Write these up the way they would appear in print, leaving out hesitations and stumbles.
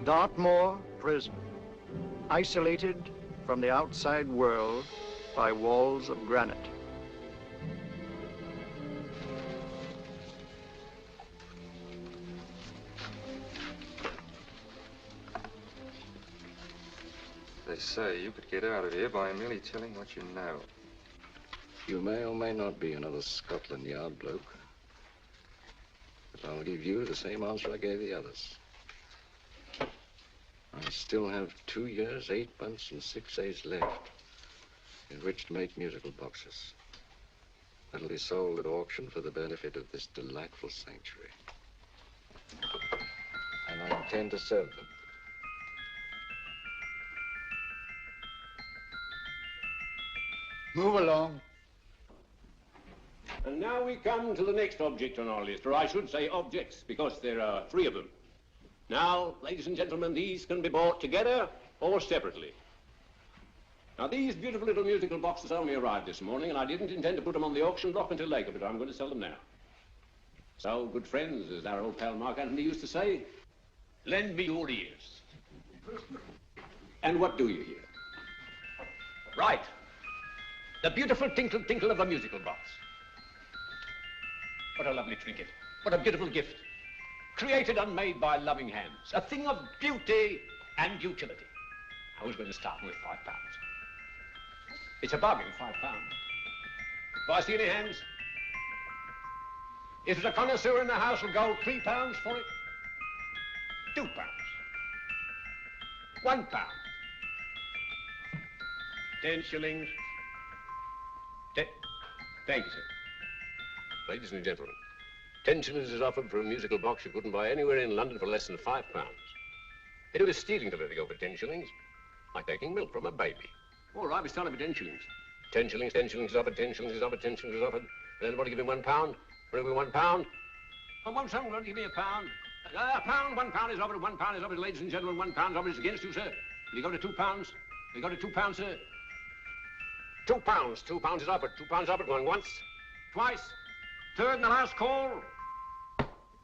Dartmoor Prison, isolated from the outside world by walls of granite. They say you could get out of here by merely telling what you know. You may or may not be another Scotland Yard bloke. But I'll give you the same answer I gave the others. I still have 2 years, 8 months, and 6 days left in which to make musical boxes. That'll be sold at auction for the benefit of this delightful sanctuary. And I intend to serve them. Move along. And now we come to the next object on our list, or I should say objects, because there are 3 of them. Now, ladies and gentlemen, these can be bought together or separately. Now, these beautiful little musical boxes only arrived this morning, and I didn't intend to put them on the auction block until later, but I'm going to sell them now. So, good friends, as our old pal Mark Antony used to say, lend me your ears. And what do you hear? Right. The beautiful tinkle tinkle of a musical box. What a lovely trinket. What a beautiful gift. Created and made by loving hands. A thing of beauty and utility. I was going to start with £5. It's a bargain, £5. Do I see any hands? If there's a connoisseur in the house, will go £3 for it. £2. £1. 10 shillings. Thank you, sir. Ladies and gentlemen, 10 shillings is offered for a musical box you couldn't buy anywhere in London for less than £5. It was stealing to let it go for 10 shillings, like taking milk from a baby. All right, we started for 10 shillings. 10 shillings, 10 shillings is offered, 10 shillings is offered, 10 shillings is offered. And anybody give me £1? Will it be £1? Oh, won't someone give me a pound? A pound, £1 is offered, £1 is offered, ladies and gentlemen, £1 offered is against you, sir. Will you go to £2? Will you go to £2, sir? £2, £2 is offered, £2 offered, going once, twice, third and the last call.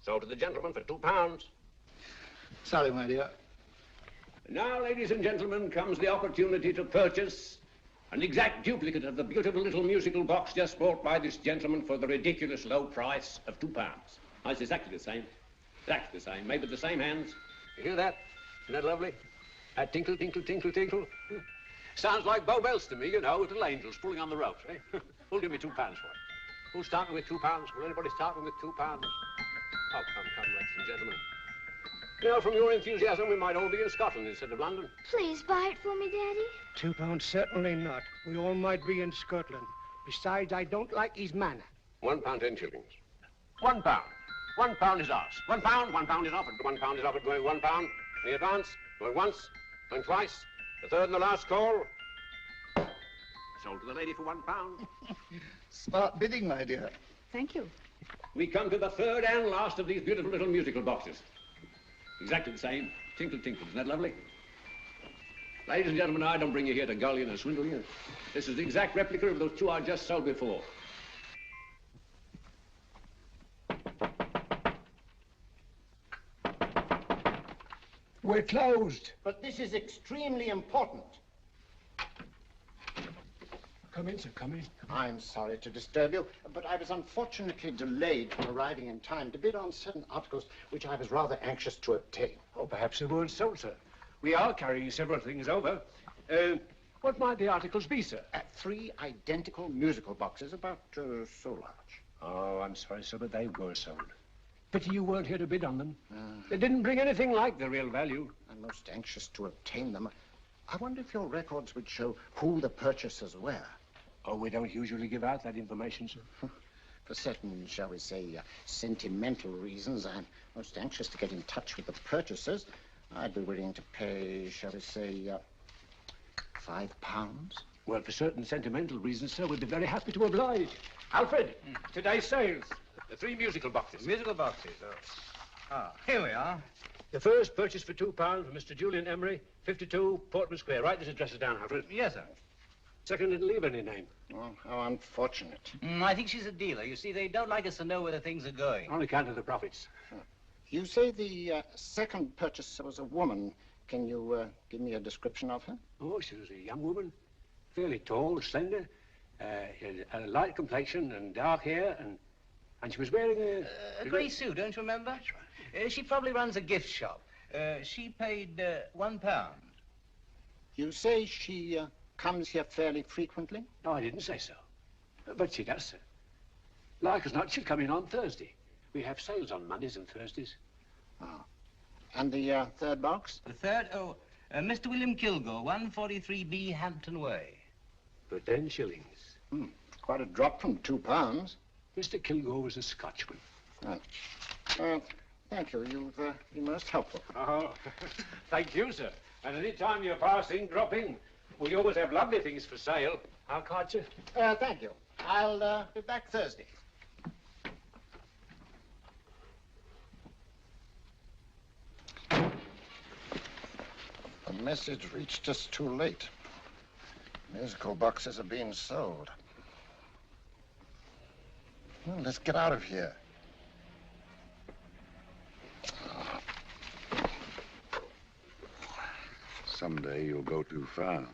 So to the gentleman for £2. Sorry, my dear. Now, ladies and gentlemen, comes the opportunity to purchase an exact duplicate of the beautiful little musical box just bought by this gentleman for the ridiculous low price of £2. Oh, it's exactly the same. Exactly the same. Made with the same hands. You hear that? Isn't that lovely? That tinkle, tinkle, tinkle, tinkle. Sounds like Bow Bells to me, you know, little angels pulling on the ropes, eh? Who'll give me £2 for it? Who's starting with £2? Will anybody starting with £2? Oh, come, ladies and gentlemen. You know, from your enthusiasm, we might all be in Scotland instead of London. Please buy it for me, Daddy. £2, certainly not. We all might be in Scotland. Besides, I don't like his manner. £1, 10 shillings. £1. £1 is ours. £1, £1 is offered. £1 is offered, going £1. In advance, going once, going twice. The third and the last call. Sold to the lady for £1. Smart bidding, my dear. Thank you. We come to the third and last of these beautiful little musical boxes. Exactly the same. Tinkle, tinkle. Isn't that lovely? Ladies and gentlemen, I don't bring you here to gull you and swindle you. This is the exact replica of those 2 I just sold before. We're closed. But this is extremely important. Come in, sir, come in. I'm sorry to disturb you, but I was unfortunately delayed from arriving in time to bid on certain articles which I was rather anxious to obtain. Oh, perhaps they weren't sold, sir. We are carrying several things over. What might the articles be, sir? 3 identical musical boxes, about so large. Oh, I'm sorry, sir, but they were sold. Pity you weren't here to bid on them. They didn't bring anything like the real value. I'm most anxious to obtain them. I wonder if your records would show who the purchasers were. Oh, we don't usually give out that information, sir. For certain, shall we say, sentimental reasons, I'm most anxious to get in touch with the purchasers. I'd be willing to pay, shall we say, £5. Well, for certain sentimental reasons, sir, we'd be very happy to oblige. Alfred, today's sales. The 3 musical boxes. Musical boxes, oh. Ah, here we are. The first purchased for £2 for Mr. Julian Emery, 52 Portman Square. Write this address down, Alfred. Yes, sir. Second didn't leave any name. Oh, how unfortunate. I think she's a dealer. You see, they don't like us to know where the things are going. On account of the profits. You say the second purchaser was a woman. Can you give me a description of her? Oh, she was a young woman, fairly tall, slender, had a light complexion and dark hair, and she was wearing A grey suit, don't you remember? That's right. She probably runs a gift shop. She paid £1. You say she comes here fairly frequently? No, I didn't say so. But she does, sir. Like as not, she'll come in on Thursday. We have sales on Mondays and Thursdays. Ah. And the third box? The third, Mr. William Kilgore, 143B Hampton Way. For 10 shillings. Quite a drop from £2. Mr. Kilgore was a Scotchman. Thank you. You've been most helpful. Oh, thank you, sir. And any time you're passing, drop in. We always have lovely things for sale. How can't you? Thank you. I'll be back Thursday. The message reached us too late. Musical boxes are being sold. Well, let's get out of here. Someday you'll go too far.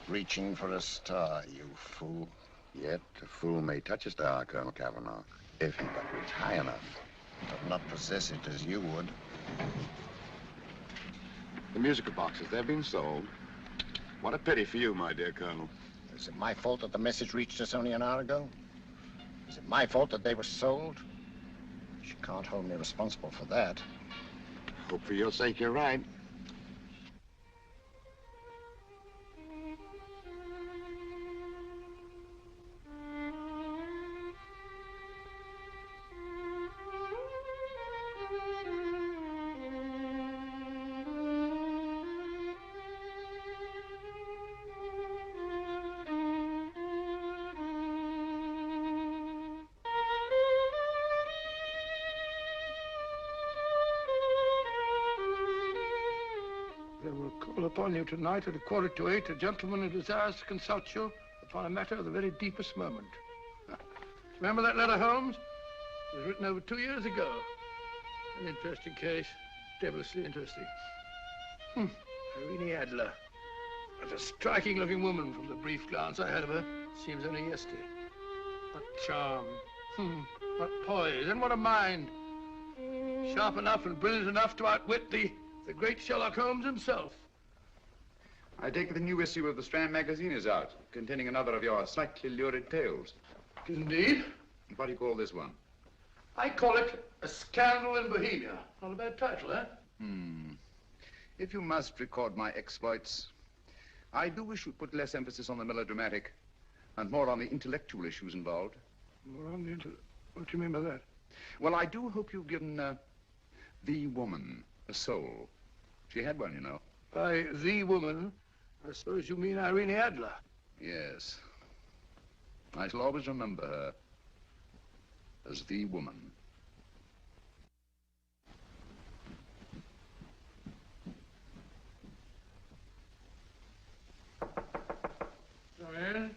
Reaching for a star, you fool. Yet a fool may touch a star, Colonel Cavanaugh, if he but reach high enough. But not possess it as you would. The musical boxes, they're being sold. What a pity for you, my dear Colonel. Is it my fault that the message reached us only an hour ago? Is it my fault that they were sold? You can't hold me responsible for that. Hope for your sake you're right. Upon you tonight at 7:45, a gentleman who desires to consult you upon a matter of the very deepest moment. Remember that letter, Holmes? It was written over 2 years ago. An interesting case, devilishly interesting. Irene Adler. What a striking-looking woman from the brief glance I had of her. Seems only yesterday. What charm. What poise, and what a mind. Sharp enough and brilliant enough to outwit the great Sherlock Holmes himself. I take it the new issue of the Strand magazine is out, containing another of your slightly lurid tales. Indeed. What do you call this one? I call it A Scandal in Bohemia. Not a bad title, eh? If you must record my exploits, I do wish you'd put less emphasis on the melodramatic and more on the intellectual issues involved. More on the what do you mean by that? Well, I do hope you've given the woman a soul. She had one, you know. By the woman, I suppose you mean Irene Adler. Yes. I shall always remember her as the woman. Come in.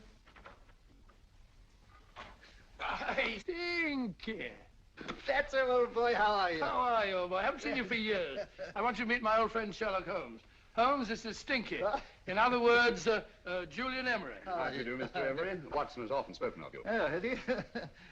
I think. That's it, old boy. How are you? How are you, old boy? I haven't seen you for years. I want you to meet my old friend Sherlock Holmes. Holmes, this is Stinky. In other words, Julian Emery. How do you do, Mr. Emery? Watson has often spoken of you. Oh, had he?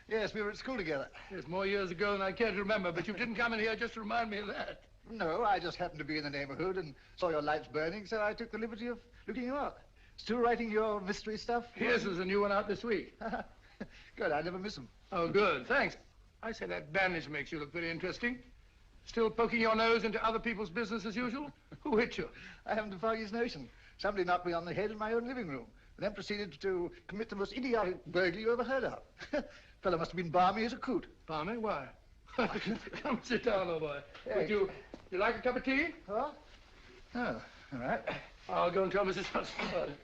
Yes, we were at school together. It's more years ago than I care to remember, but you didn't come in here just to remind me of that. No, I just happened to be in the neighborhood and saw your lights burning, so I took the liberty of looking you up. Still writing your mystery stuff? Yes, there's a new one out this week. Good, I never miss them. Oh, good, thanks. I say that bandage makes you look very interesting. Still poking your nose into other people's business as usual? Who hit you? I haven't the foggiest notion. Somebody knocked me on the head in my own living room, and then proceeded to commit the most idiotic burglary you ever heard of. Fellow must have been balmy as a coot. Balmy? Why? Come sit down, old boy. Hey. Would you like a cup of tea? Huh? Oh, all right. I'll go and tell Mrs. Hudson.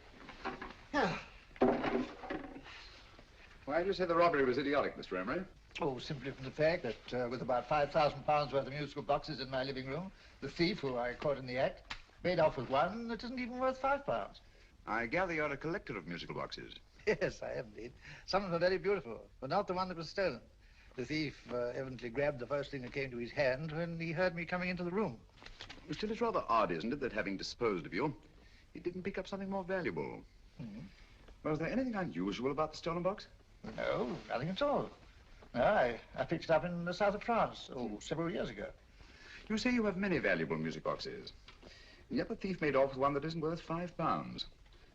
Why do you say the robbery was idiotic, Mr. Emery? Oh, simply from the fact that with about £5,000 worth of musical boxes in my living room, the thief, who I caught in the act, made off with one that isn't even worth £5. I gather you're a collector of musical boxes. Yes, I am indeed. Some of them are very beautiful, but not the one that was stolen. The thief evidently grabbed the first thing that came to his hand when he heard me coming into the room. Still, it's rather odd, isn't it, that having disposed of you, he didn't pick up something more valuable. Was there anything unusual about the stolen box? No, nothing at all. No, I picked it up in the south of France, several years ago. You say you have many valuable music boxes. And yet the thief made off with one that isn't worth £5.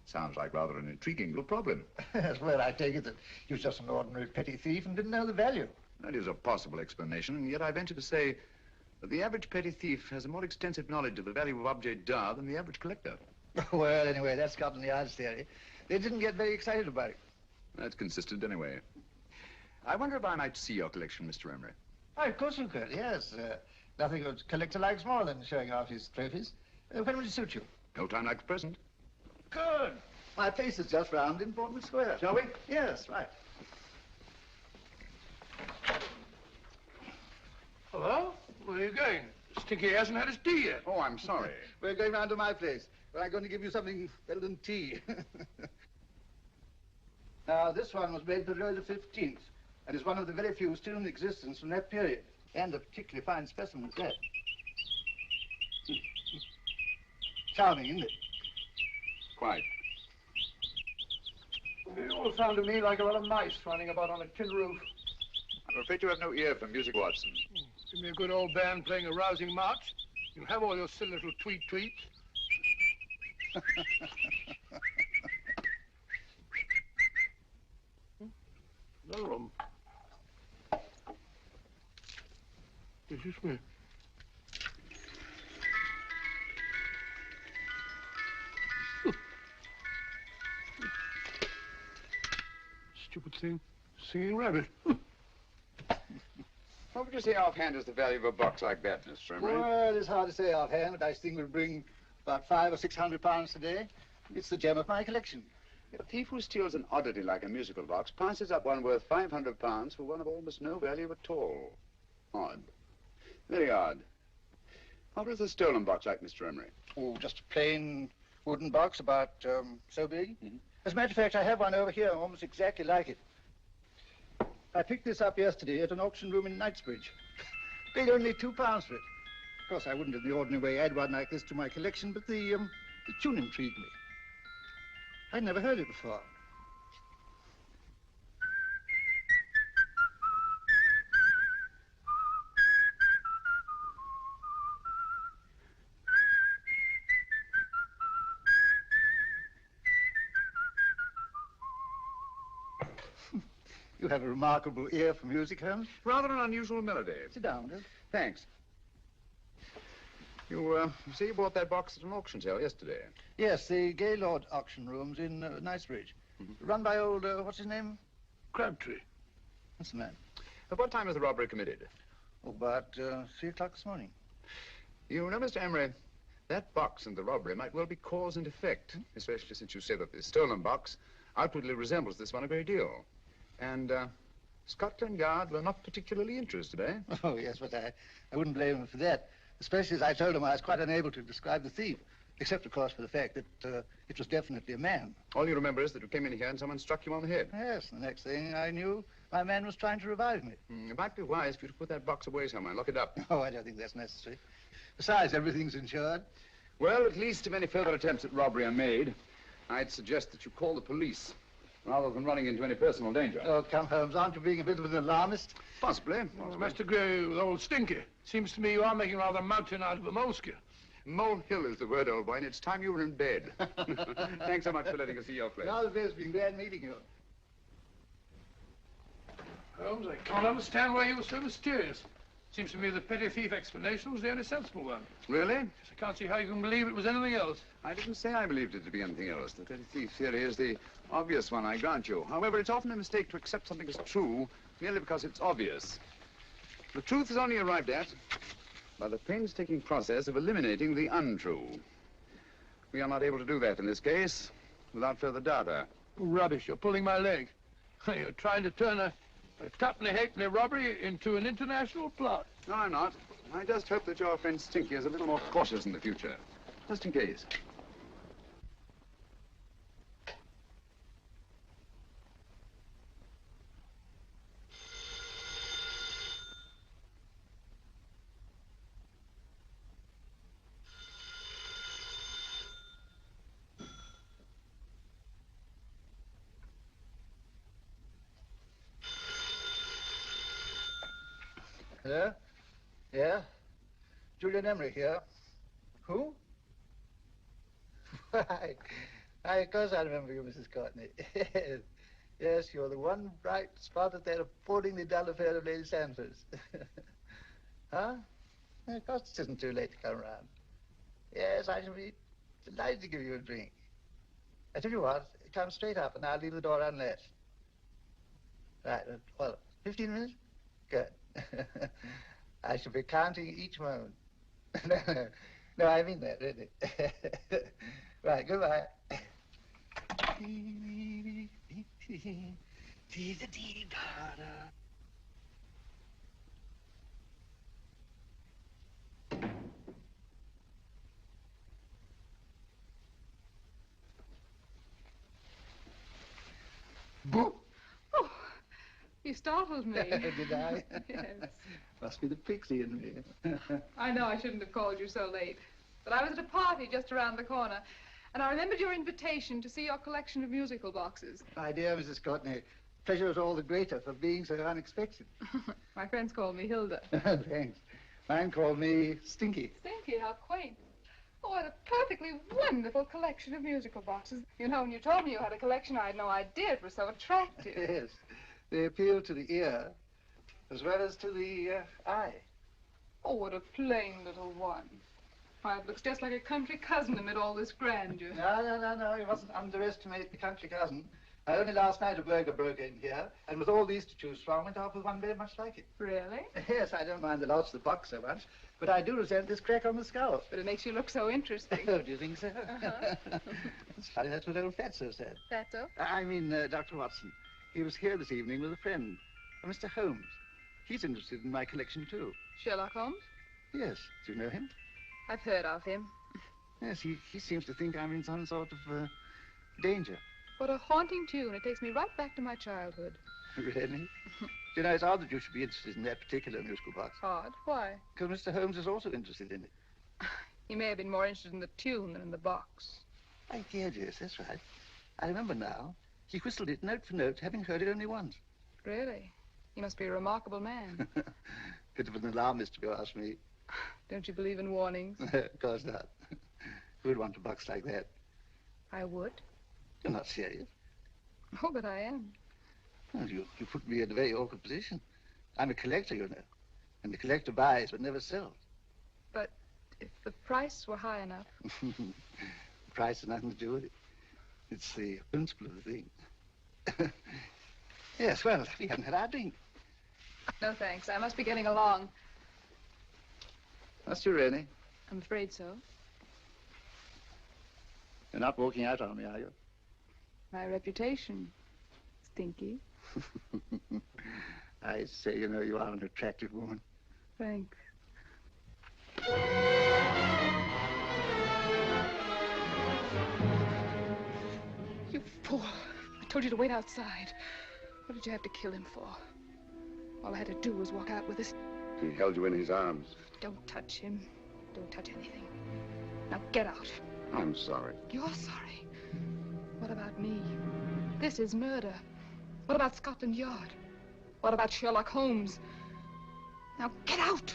Sounds like rather an intriguing little problem. Well, I take it that he was just an ordinary petty thief and didn't know the value. That is a possible explanation, and yet I venture to say that the average petty thief has a more extensive knowledge of the value of objets d'art than the average collector. Well, anyway, that's Scotland Yard's theory. They didn't get very excited about it. That's consistent anyway. I wonder if I might see your collection, Mr. Emery. Oh, of course you could, yes. Nothing a collector likes more than showing off his trophies. When would it suit you? No time like the present. Good. My place is just round in Portman Square. Shall we? Yes, right. Hello? Where are you going? Stinky hasn't had his tea yet. Oh, I'm sorry. We're going round to my place, but I'm going to give you something better than tea. Now, this one was made for Louis XV, and is one of the very few still in existence from that period, and a particularly fine specimen at that. Charming, isn't it? Quite. It all sounded to me like a lot of mice running about on a tin roof. I'm afraid you have no ear for music, Watson. Give me a good old band playing a rousing march. You'll have all your silly little tweets. Another room. Is this me? Stupid thing. Singing rabbit. What would you say offhand is the value of a box like that, Mr. Emery? Well, it's hard to say offhand, but I think will bring about £500 or £600 today. It's the gem of my collection. A thief who steals an oddity like a musical box passes up one worth £500 for one of almost no value at all. Odd. Very odd. What was the stolen box like, Mr. Emery? Oh, just a plain wooden box about so big. As a matter of fact, I have one over here almost exactly like it. I picked this up yesterday at an auction room in Knightsbridge. Paid only £2 for it. Of course, I wouldn't in the ordinary way add one like this to my collection, but the tune intrigued me. I'd never heard it before. You have a remarkable ear for music, Holmes. Rather an unusual melody. Sit down, Bill. Thanks. You say you bought that box at an auction sale yesterday? Yes, the Gaylord auction rooms in Knightsbridge. Run by old, what's his name? Crabtree. That's the man. At what time was the robbery committed? Oh, about 3 o'clock this morning. You know, Mr. Emery, that box and the robbery might well be cause and effect, especially since you say that the stolen box outwardly resembles this one a great deal. And Scotland Yard were not particularly interested, eh? Oh, yes, but I wouldn't blame him for that, especially as I told him I was quite unable to describe the thief, except, of course, for the fact that it was definitely a man. All you remember is that you came in here and someone struck you on the head. Yes, the next thing I knew, my man was trying to revive me. It might be wise for you to put that box away somewhere and lock it up. Oh, I don't think that's necessary. Besides, everything's insured. Well, at least if any further attempts at robbery are made, I'd suggest that you call the police, rather than running into any personal danger. Oh, come, Holmes, aren't you being a bit of an alarmist? Possibly. Well, Mr. Gray with old Stinky. Seems to me you are making rather a mountain out of a moleskin. Molehill is the word, old boy, and it's time you were in bed. Thanks so much for letting us see your place. Now the best, been glad meeting you. Holmes, I can't understand why you were so mysterious. Seems to me the petty thief explanation was the only sensible one. Really? I can't see how you can believe it was anything else. I didn't say I believed it to be anything else. The petty thief theory is the obvious one, I grant you. However, it's often a mistake to accept something as true merely because it's obvious. The truth is only arrived at by the painstaking process of eliminating the untrue. We are not able to do that in this case without further data. Rubbish, you're pulling my leg. You're trying to turn a tuppenny halfpenny robbery into an international plot. No, I'm not. I just hope that your friend Stinky is a little more cautious in the future, just in case. Hello? Yeah? Julian Emery here. Who? Why, of course I remember you, Mrs. Courtney. Yes, you're the one bright spot at that appallingly dull affair of Lady Sanford's. Huh? Of course it isn't too late to come round. Yes, I shall be delighted to give you a drink. I tell you what, come straight up and I'll leave the door unlatched. Right, well, 15 minutes? Good. I shall be counting each moment. No, I mean that, really. Right, goodbye. Boo! Oh, you startled me. Did I? Yes. Must be the pixie in me. I know I shouldn't have called you so late, but I was at a party just around the corner, and I remembered your invitation to see your collection of musical boxes. My dear Mrs. Courtney, pleasure is all the greater for being so unexpected. My friends call me Hilda. Thanks. Mine called me Stinky. Stinky, how quaint. Oh, what a perfectly wonderful collection of musical boxes. You know, when you told me you had a collection, I had no idea it was so attractive. Yes. They appeal to the ear as well as to the eye. Oh, what a plain little one. Why, it looks just like a country cousin amid all this grandeur. No. You mustn't underestimate the country cousin. Only last night a burglar broke in here, and with all these to choose from, went off with one very much like it. Really? Yes, I don't mind the loss of the box so much, but I do resent this crack on the skull. But it makes you look so interesting. Oh, do you think so? Uh-huh. It's funny, that's what old Fatso said. Fatso? I mean, Dr. Watson. He was here this evening with a friend, Mr. Holmes. He's interested in my collection, too. Sherlock Holmes? Yes. Do you know him? I've heard of him. Yes, he seems to think I'm in some sort of danger. What a haunting tune. It takes me right back to my childhood. Really? You know, it's odd that you should be interested in that particular musical box. Odd? Why? Because Mr. Holmes is also interested in it. He may have been more interested in the tune than in the box. My dear, yes, that's right. I remember now. He whistled it note for note, having heard it only once. Really? He must be a remarkable man. Bit of an alarmist, if you ask me. Don't you believe in warnings? Of course not. Who'd want a box like that? I would. You're not serious. Oh, but I am. Well, you put me in a very awkward position. I'm a collector, you know. And the collector buys but never sells. But if the price were high enough... The price has nothing to do with it. It's the principle of the thing. Yes, well, we haven't had our drink. No, thanks. I must be getting along. Must you really? I'm afraid so. You're not walking out on me, are you? My reputation, Stinky. I say, you know, you are an attractive woman. Thanks. You fool. I told you to wait outside. What did you have to kill him for? All I had to do was walk out with this. He held you in his arms. Don't touch him. Don't touch anything. Now get out. I'm sorry. You're sorry. What about me? This is murder. What about Scotland Yard? What about Sherlock Holmes? Now get out!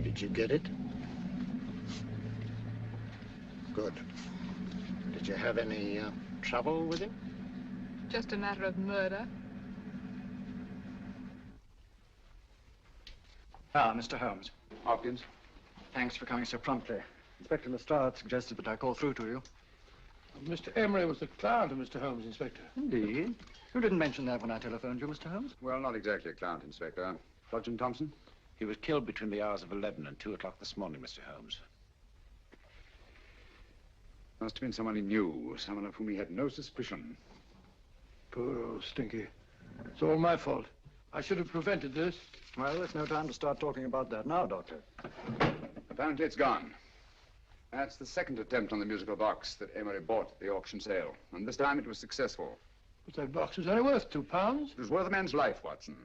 Did you get it? Good. Did you have any trouble with him? Just a matter of murder. Ah, Mr. Holmes. Hopkins. Thanks for coming so promptly. Inspector Lestrade suggested that I call through to you. Mr. Emery was the client of Mr. Holmes, Inspector. Indeed. You didn't mention that when I telephoned you, Mr. Holmes. Well, not exactly a client, Inspector. Sergeant Thompson? He was killed between the hours of 11 and 2 o'clock this morning, Mr. Holmes. Must have been someone he knew, someone of whom he had no suspicion. Poor old Stinky. It's all my fault. I should have prevented this. Well, there's no time to start talking about that now, Doctor. Apparently it's gone. That's the second attempt on the musical box that Emery bought at the auction sale. And this time it was successful. But that box was only worth £2. It was worth a man's life, Watson.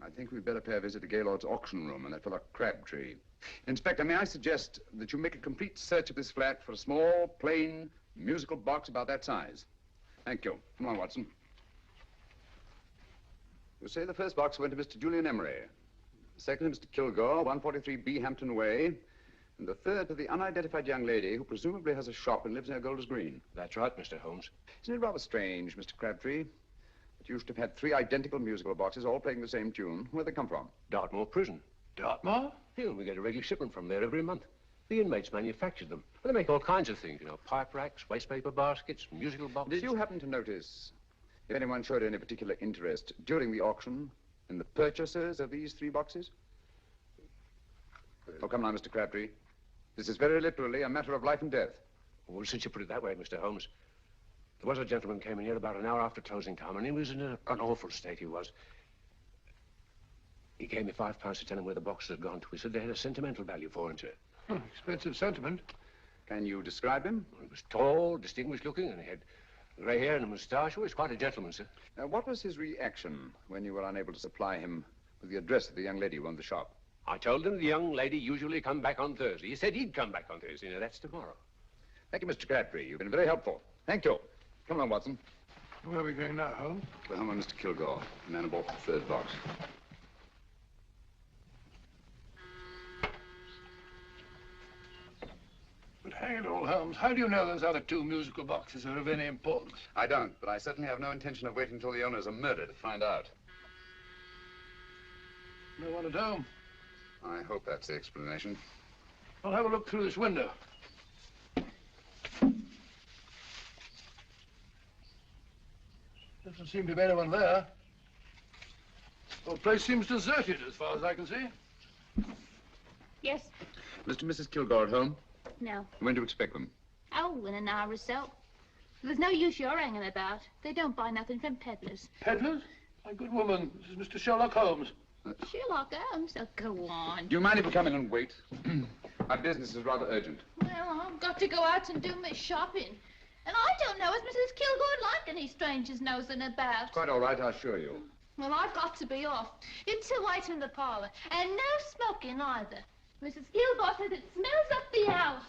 I think we'd better pay a visit to Gaylord's auction room and that fellow Crabtree. Inspector, may I suggest that you make a complete search of this flat for a small, plain, musical box about that size? Thank you. Come on, Watson. You say the first box went to Mr. Julian Emery. The second to Mr. Kilgore, 143B Hampton Way. And the third to the unidentified young lady who presumably has a shop and lives near Golders Green. That's right, Mr. Holmes. Isn't it rather strange, Mr. Crabtree, that you should have had 3 identical musical boxes all playing the same tune? Where'd they come from? Dartmoor Prison. Dartmoor? Yeah, we get a regular shipment from there every month. The inmates manufactured them. Well, they make all kinds of things, you know, pipe racks, waste paper baskets, musical boxes. Did you happen to notice if anyone showed any particular interest during the auction in the purchasers of these 3 boxes? Oh, come now, Mr. Crabtree. This is very literally a matter of life and death. Well, since you put it that way, Mr. Holmes, there was a gentleman came in here about an hour after closing time, and he was in an awful state, he was. He gave me £5 to tell him where the boxes had gone to. He said they had a sentimental value for him, sir. Expensive sentiment. Can you describe him? He was tall, distinguished looking, and he had grey hair and a moustache. He was quite a gentleman, sir. Now, what was his reaction when you were unable to supply him with the address of the young lady who owned the shop? I told him the young lady usually come back on Thursday. He said he'd come back on Thursday. Now, that's tomorrow. Thank you, Mr. Crabtree. You've been very helpful. Thank you. Come on, Watson. Where are we going now, Holmes? We're home on Mr. Kilgore, the man who bought the 3rd box. But hang it all, Holmes, how do you know those other 2 musical boxes are of any importance? I don't, but I certainly have no intention of waiting until the owners are murdered to find out. No one at home. I hope that's the explanation. I'll have a look through this window. Doesn't seem to be anyone there. The whole place seems deserted as far as I can see. Yes? Mr. and Mrs. Kilgore at home? No. When do you expect them? Oh, in an hour or so. There's no use you're hanging about. They don't buy nothing from peddlers. Peddlers? My good woman, this is Mr. Sherlock Holmes. Sherlock Holmes? Oh, go on. Do you mind if we come in and wait? My business is rather urgent. Well, I've got to go out and do my shopping. And I don't know if Mrs. Kilgore like any strangers nosing about. Quite all right, I assure you. Well, I've got to be off. It's a wait in the parlor. And no smoking either. Mrs. Kilgore says it smells up the house.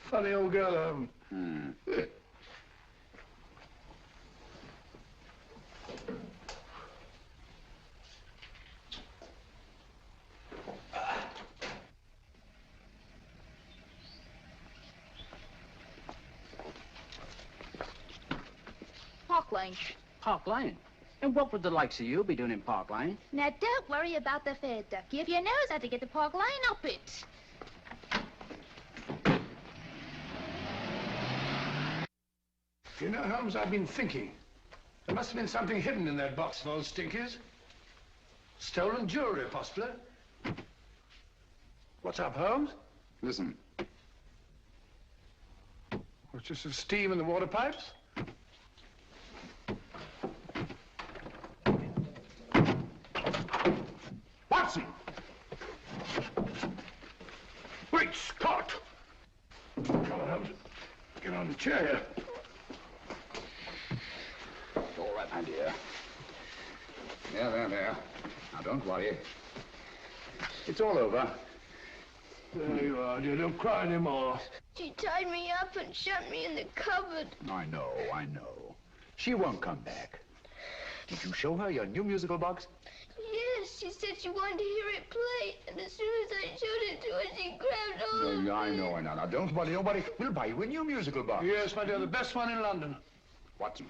Funny old girl, Holmes. Park Lane. Park Lane? And what would the likes of you be doing in Park Lane? Now, don't worry about the fare, Ducky. If you knows how to get to Park Lane, up it. You know, Holmes, I've been thinking. There must have been something hidden in that box of old stinkers. Stolen jewelry, possibly. What's up, Holmes? Listen. What's just some steam in the water pipes? Watson! Great Scott! Come on, Holmes. Get on the chair. All right, my dear. There. Now, don't worry. It's all over. There you are, dear. Don't cry anymore. She tied me up and shut me in the cupboard. I know. She won't come back. Did you show her your new musical box? Yes, she said she wanted to hear it play, and as soon as I showed it to her, she grabbed hold of me. I know. Now, don't worry. We'll buy you a new musical box. Yes, my dear, the best one in London. Watson.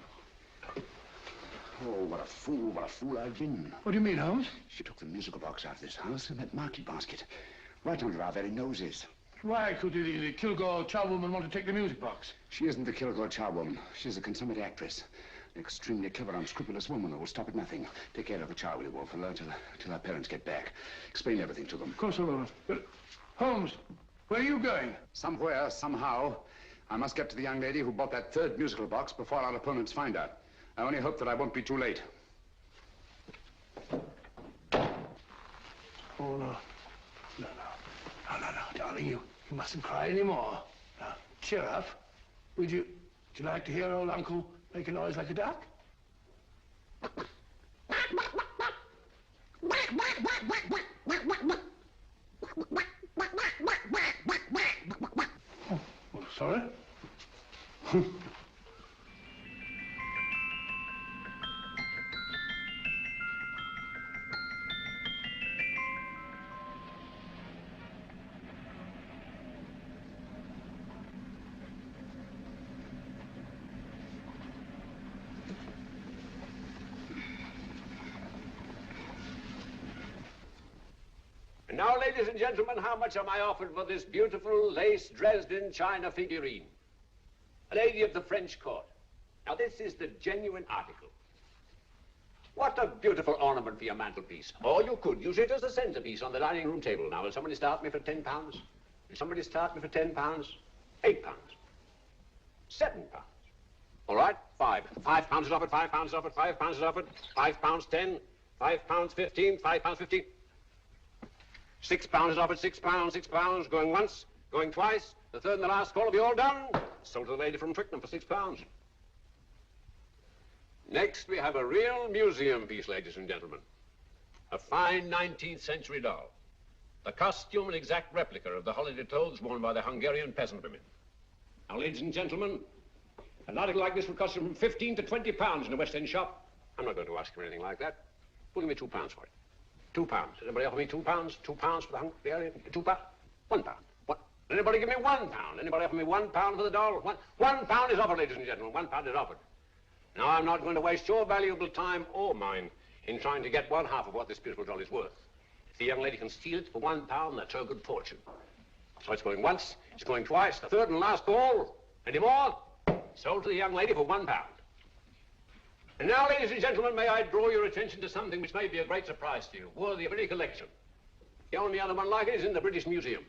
Oh, what a fool I've been. What do you mean, Holmes? She took the musical box out of this house in that market basket, right under our very noses. Why could the Kilgore charwoman want to take the music box? She isn't the Kilgore charwoman. She's a consummate actress. An extremely clever, unscrupulous woman who will stop at nothing. Take care of the child, will you, Wolf, till our parents get back. Explain everything to them. Of course I will. But, Holmes, where are you going? Somewhere, somehow. I must get to the young lady who bought that 3rd musical box before our opponents find out. I only hope that I won't be too late. Oh, no, darling. darling, you mustn't cry anymore. Now, cheer up. Would you like to hear old Uncle make a noise like a duck? Oh, sorry. And now, ladies and gentlemen, how much am I offered for this beautiful lace Dresden china figurine? A lady of the French court. Now, this is the genuine article. What a beautiful ornament for your mantelpiece. Or you could use it as a centerpiece on the dining room table. Now, will somebody start me for £10? Will somebody start me for £10? £8? £7? All right, £5. £5 is offered, £5 is offered, £5 is offered, £5, 10, £5, 15, £5, 15. £6 is offered, £6, going once, going twice. The third and the last call will be all done. Sold to the lady from Twickenham for £6. Next, we have a real museum piece, ladies and gentlemen. A fine 19th century doll. The costume an exact replica of the holiday clothes worn by the Hungarian peasant women. Now, ladies and gentlemen, an article like this would cost you from £15 to £20 in a West End shop. I'm not going to ask for anything like that. Who'll give me £2 for it? £2. Does anybody offer me £2? £2 for the Hungarian? £2? £1. What? Anybody give me £1? Anybody offer me £1 for the doll? £1 is offered, ladies and gentlemen. £1 is offered. Now, I'm not going to waste your valuable time or mine in trying to get one half of what this beautiful doll is worth. If the young lady can steal it for £1, that's her good fortune. So it's going once, it's going twice, the third and last call. Any more? Sold to the young lady for £1. And now, ladies and gentlemen, may I draw your attention to something which may be a great surprise to you, worthy of any collection. The only other one like it is in the British Museum.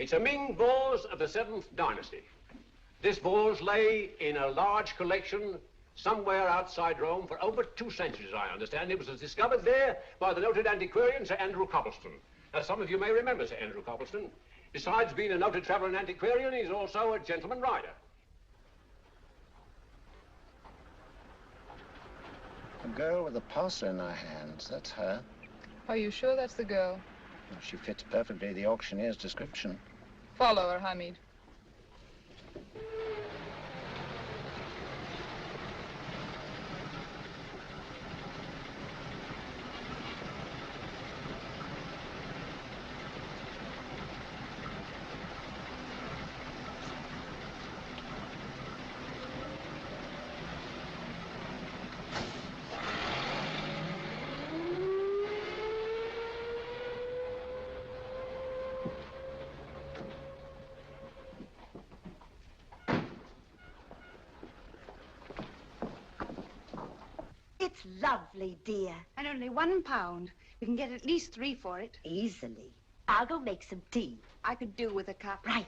It's a Ming vase of the 7th dynasty. This vase lay in a large collection somewhere outside Rome for over 2 centuries, I understand. It was discovered there by the noted antiquarian, Sir Andrew Coppleston. Now, some of you may remember Sir Andrew Coppleston. Besides being a noted traveller and antiquarian, he's also a gentleman rider. A girl with a parcel in her hands, that's her. Are you sure that's the girl? Well, she fits perfectly the auctioneer's description. Follow her, Hamid. It's lovely, dear. And only £1. We can get at least 3 for it. Easily. I'll go make some tea. I could do with a cup. Right.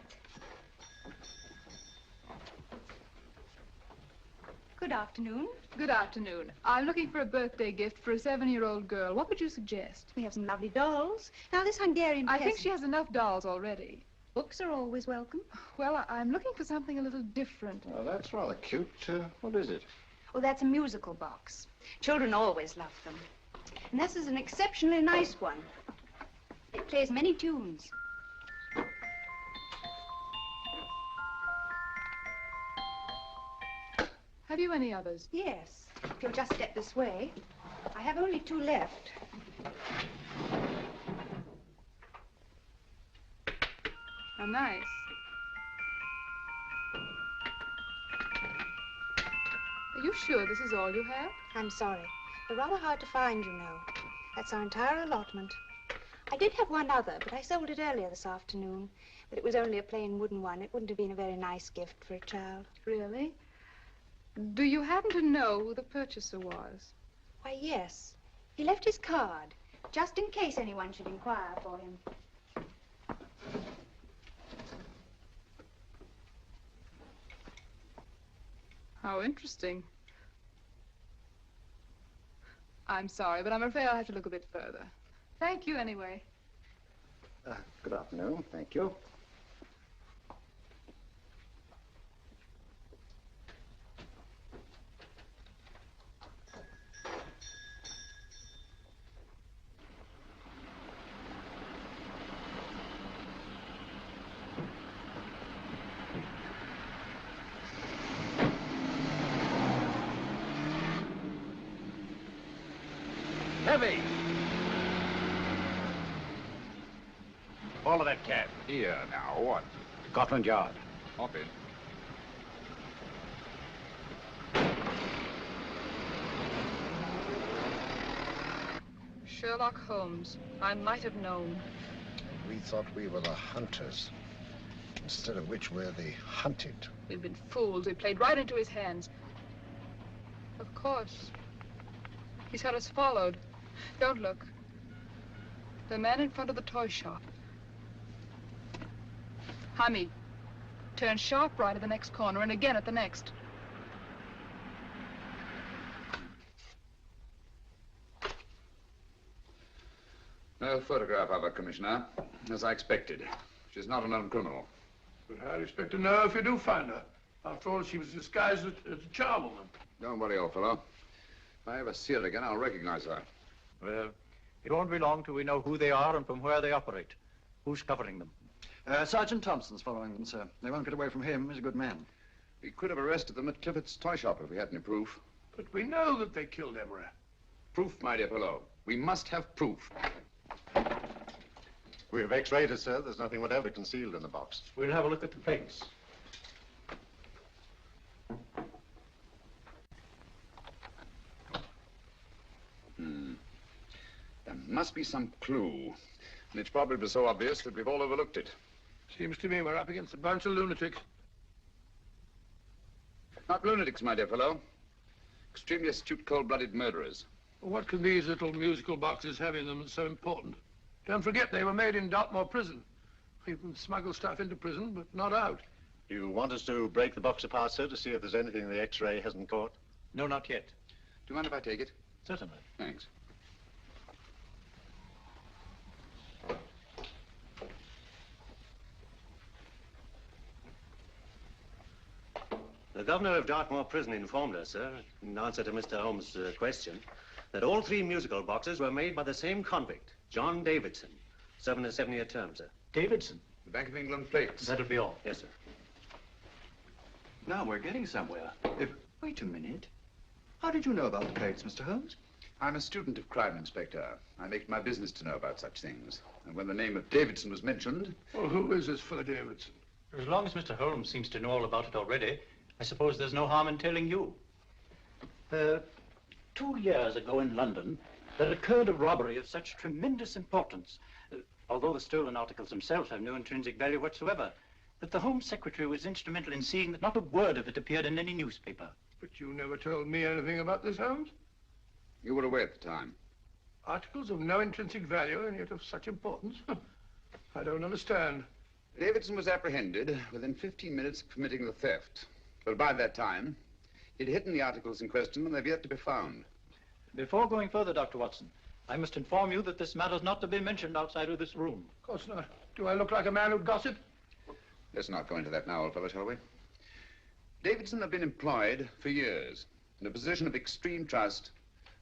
Good afternoon. Good afternoon. I'm looking for a birthday gift for a 7-year-old girl. What would you suggest? We have some lovely dolls. Now, this Hungarian I peasant... think she has enough dolls already. Books are always welcome. Well, I'm looking for something a little different. Oh, that's rather cute. What is it? Oh, that's a musical box. Children always love them. And this is an exceptionally nice one. It plays many tunes. Have you any others? Yes. If you'll just step this way. I have only 2 left. How nice. Are you sure this is all you have? I'm sorry. They're rather hard to find, you know. That's our entire allotment. I did have one other, but I sold it earlier this afternoon. But it was only a plain wooden one. It wouldn't have been a very nice gift for a child. Really? Do you happen to know who the purchaser was? Why, yes. He left his card, just in case anyone should inquire for him. How interesting. I'm sorry, but I'm afraid I'll have to look a bit further. Thank you anyway. Good afternoon. Thank you. Heavy! Follow that cab. Here, now, what? Scotland Yard. Hop in. Sherlock Holmes. I might have known. We thought we were the hunters, instead of which we're the hunted. We've been fools. We played right into his hands. Of course. He's had us followed. Don't look. The man in front of the toy shop. Hamid, turn sharp right at the next corner and again at the next. No photograph of her, Commissioner, as I expected. She's not a known criminal. But how do you expect to know if you do find her? After all, she was disguised as a charwoman. Don't worry, old fellow. If I ever see her again, I'll recognize her. Well, it won't be long till we know who they are and from where they operate. Who's covering them? Sergeant Thompson's following them, sir. They won't get away from him. He's a good man. We could have arrested them at Clifford's toy shop if we had any proof. But we know that they killed Emery. Proof, my dear fellow. We must have proof. We have x-rayed it, sir. There's nothing whatever concealed in the box. We'll have a look at the plates. There must be some clue. And it's probably so obvious that we've all overlooked it. Seems to me we're up against a bunch of lunatics. Not lunatics, my dear fellow. Extremely astute, cold-blooded murderers. Well, what can these little musical boxes have in them that's so important? Don't forget, they were made in Dartmoor prison. You can smuggle stuff into prison, but not out. You want us to break the box apart, sir, to see if there's anything the x-ray hasn't caught? No, not yet. Do you mind if I take it? Certainly. Thanks. The governor of Dartmoor Prison informed us, sir, in answer to Mr. Holmes' question, that all 3 musical boxes were made by the same convict, John Davidson, serving a 7-year term, sir. Davidson? The Bank of England plates. That'll be all. Yes, sir. Now we're getting somewhere. Wait a minute. How did you know about the plates, Mr. Holmes? I'm a student of crime, Inspector. I make it my business to know about such things. And when the name of Davidson was mentioned... Well, who is this fellow Davidson? As long as Mr. Holmes seems to know all about it already, I suppose there's no harm in telling you. 2 years ago in London, there occurred a robbery of such tremendous importance, although the stolen articles themselves have no intrinsic value whatsoever, that the Home Secretary was instrumental in seeing that not a word of it appeared in any newspaper. But you never told me anything about this, Holmes. You were away at the time. Articles of no intrinsic value and yet of such importance? I don't understand. Davidson was apprehended within 15 minutes of committing the theft. But by that time, he'd hidden the articles in question and they've yet to be found. Before going further, Dr. Watson, I must inform you that this matter's not to be mentioned outside of this room. Of course not. Do I look like a man who'd gossip? Let's not go into that now, old fellow, shall we? Davidson had been employed for years in a position of extreme trust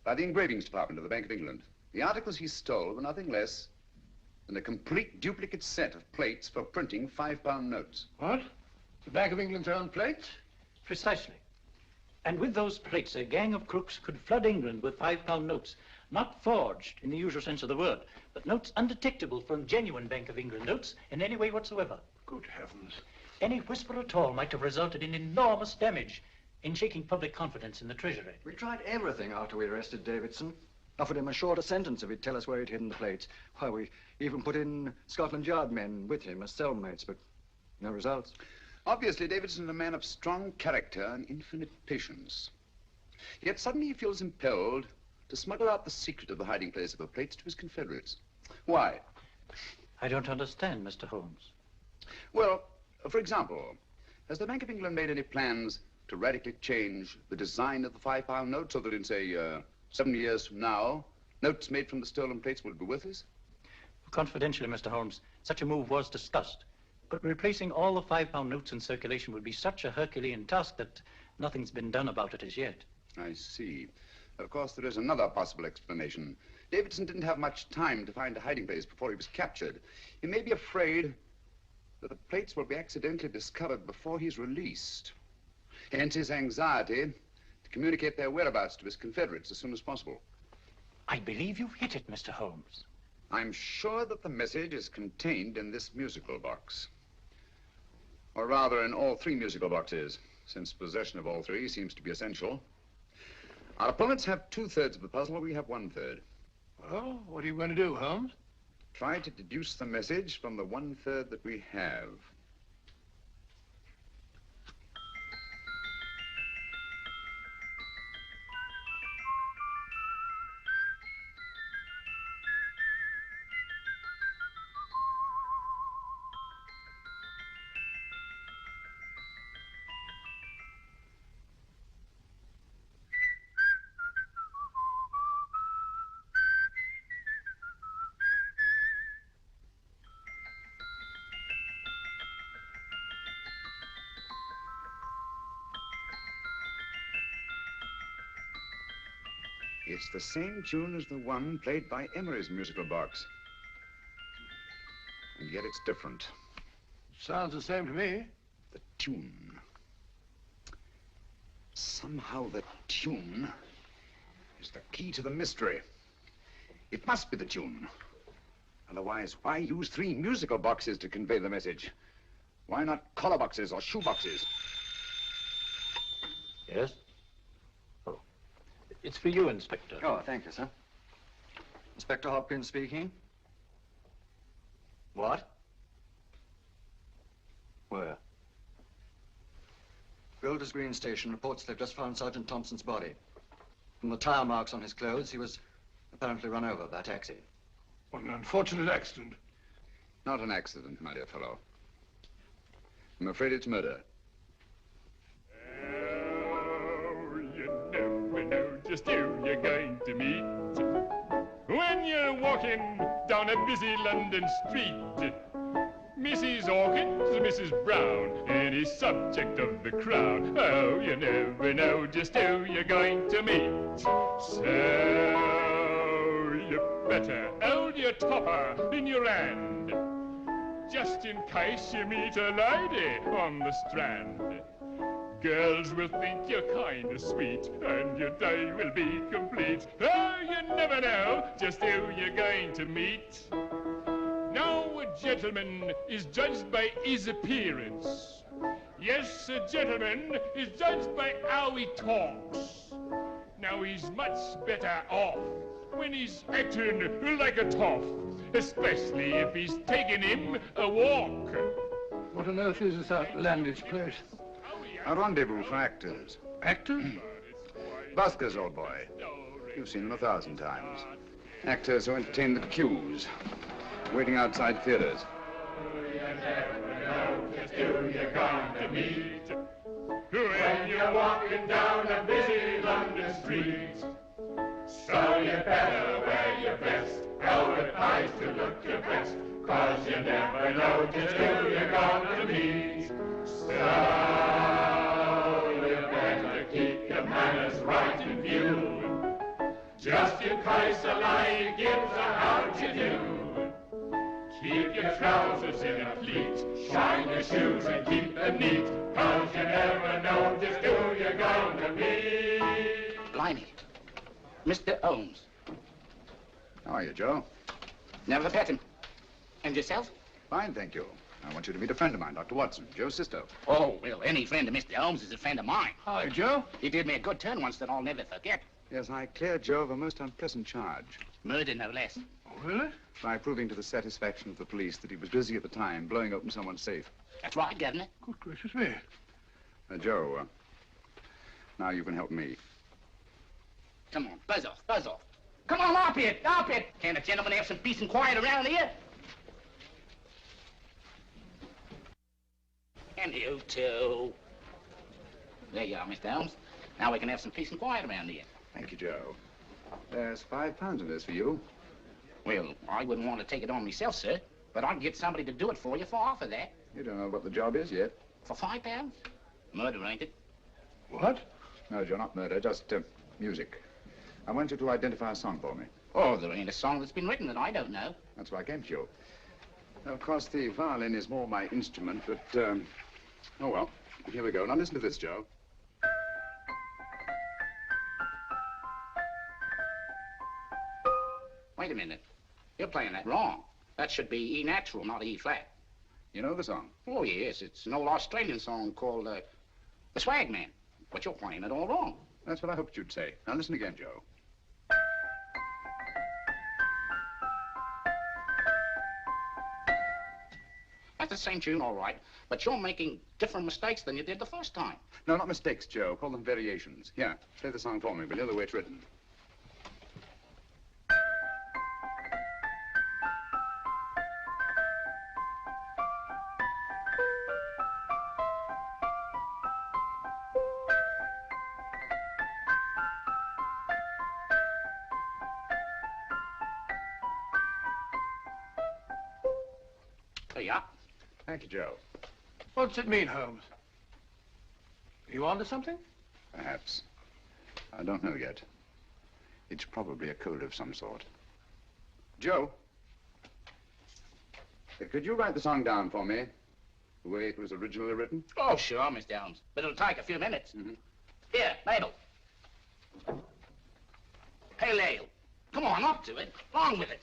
by the engravings department of the Bank of England. The articles he stole were nothing less than a complete duplicate set of plates for printing £5 notes. What? The Bank of England's own plates? Precisely. And with those plates, a gang of crooks could flood England with £5 notes, not forged in the usual sense of the word, but notes undetectable from genuine Bank of England notes in any way whatsoever. Good heavens. Any whisper at all might have resulted in enormous damage in shaking public confidence in the Treasury. We tried everything after we arrested Davidson. Offered him a shorter sentence if he'd tell us where he'd hidden the plates. Why, we even put in Scotland Yard men with him as cellmates, but no results. Obviously, Davidson is a man of strong character and infinite patience. Yet suddenly he feels impelled to smuggle out the secret of the hiding place of the plates to his confederates. Why? I don't understand, Mr. Holmes. Well, for example, has the Bank of England made any plans to radically change the design of the £5 note so that in, say, 7 years from now, notes made from the stolen plates will be worthless? Confidentially, Mr. Holmes, such a move was discussed. But replacing all the £5 notes in circulation would be such a Herculean task that nothing's been done about it as yet. I see. Of course, there is another possible explanation. Davidson didn't have much time to find a hiding place before he was captured. He may be afraid that the plates will be accidentally discovered before he's released. Hence his anxiety to communicate their whereabouts to his confederates as soon as possible. I believe you've hit it, Mr. Holmes. I'm sure that the message is contained in this musical box. Or rather, in all 3 musical boxes, since possession of all 3 seems to be essential. Our opponents have 2/3 of the puzzle, we have 1/3. Well, what are you going to do, Holmes? Try to deduce the message from the 1/3 that we have. It's the same tune as the one played by Emery's musical box. And yet it's different. Sounds the same to me. The tune. Somehow the tune is the key to the mystery. It must be the tune. Otherwise, why use 3 musical boxes to convey the message? Why not collar boxes or shoe boxes? Yes? Oh. It's for you, Inspector. Oh, thank you, sir. Inspector Hopkins speaking. What? Where? Golders Green Station reports they've just found Sergeant Thompson's body. From the tire marks on his clothes, he was apparently run over by a taxi. What an unfortunate accident. Not an accident, my dear fellow. I'm afraid it's murder. Never know just who you're going to meet when you're walking down a busy London street. Mrs. Hawkins, Mrs. Brown, any subject of the crowd. Oh, you never know just who you're going to meet. So you better hold your topper in your hand, just in case you meet a lady on the Strand. Girls will think you're kind of sweet, and your day will be complete. Oh, you never know just who you're going to meet. Now, a gentleman is judged by his appearance. Yes, a gentleman is judged by how he talks. Now, he's much better off when he's acting like a toff, especially if he's taking him a walk. What on earth is this outlandish place? A rendezvous for actors. Actors? Buskers, old boy. You've seen them 1,000 times. Actors who entertain the queues, waiting outside theaters. Just who you're going to meet when you're walking down a busy London street. So you better wear your best, advertise to look your best, 'cause you never know just who you're going to meet. So you better keep your manners right in view, just in case a lady gives a how-do-you. Keep your trousers in a pleat, shine your shoes and keep them neat, 'cause you never know just who you're going to meet. Blimey. Mr. Holmes. How are you, Joe? Never met him. And yourself? Fine, thank you. I want you to meet a friend of mine, Dr. Watson, Joe's sister. Oh, well, any friend of Mr. Holmes is a friend of mine. Hi, Joe. He did me a good turn once that I'll never forget. Yes, I cleared Joe of a most unpleasant charge. Murder, no less. Oh, really? By proving to the satisfaction of the police that he was busy at the time blowing open someone's safe. That's right, Governor. Good gracious me. Joe, now you can help me. Come on, buzz off, buzz off. Come on, up it, up it. Can't a gentleman have some peace and quiet around here? And you too. There you are, Mr. Holmes. Now we can have some peace and quiet around here. Thank you, Joe. There's £5 in this for you. Well, I wouldn't want to take it on myself, sir. But I can get somebody to do it for you for half of that. You don't know what the job is yet. For £5? Murder, ain't it? What? No, Joe, not murder, just music. I want you to identify a song for me. Oh, there ain't a song that's been written that I don't know. That's why I came to you. Now, of course, the violin is more my instrument, but, oh, well, here we go. Now, listen to this, Joe. Wait a minute. You're playing that wrong. That should be E natural, not E flat. You know the song? Oh, yes. It's an old Australian song called, The Swag Man. But you're playing it all wrong. That's what I hoped you'd say. Now, listen again, Joe. That's the same tune, all right. But you're making different mistakes than you did the first time. No, not mistakes, Joe. Call them variations. Here, play the song for me, will you, the way it's written. There you are. Thank you, Joe. What's it mean, Holmes? Are you on to something? Perhaps. I don't know yet. It's probably a code of some sort. Joe, could you write the song down for me, the way it was originally written? Oh, sure, Mr. Holmes. But it'll take a few minutes. Here, Mabel. Pale ale. Come on, up to it. Along with it.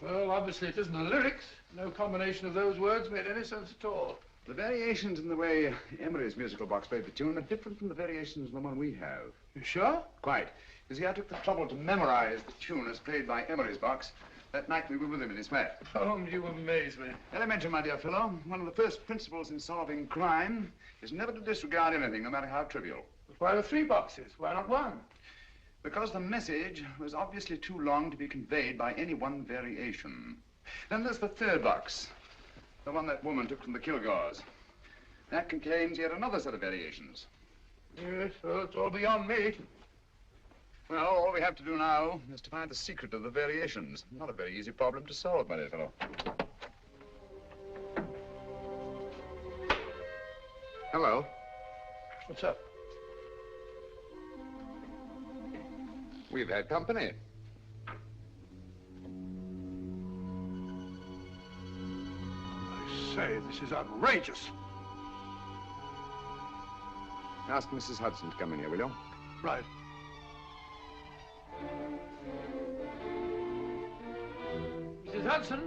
Well, obviously it isn't the lyrics. No combination of those words made any sense at all. The variations in the way Emery's musical box played the tune are different from the variations in the one we have. You sure? Quite. You see, I took the trouble to memorize the tune as played by Emery's box that night we were with him in his flat. Holmes, you amaze me. Elementary, my dear fellow. One of the first principles in solving crime is never to disregard anything, no matter how trivial. But why the 3 boxes? Why not 1? Because the message was obviously too long to be conveyed by any one variation. Then there's the 3rd box, the one that woman took from the Kilgores. That contains yet another set of variations. Yes, well, it's all beyond me. Well, all we have to do now is to find the secret of the variations. Not a very easy problem to solve, my dear fellow. Hello. What's up? We've had company. I say, this is outrageous. Ask Mrs. Hudson to come in here, will you? Right. Mrs. Hudson?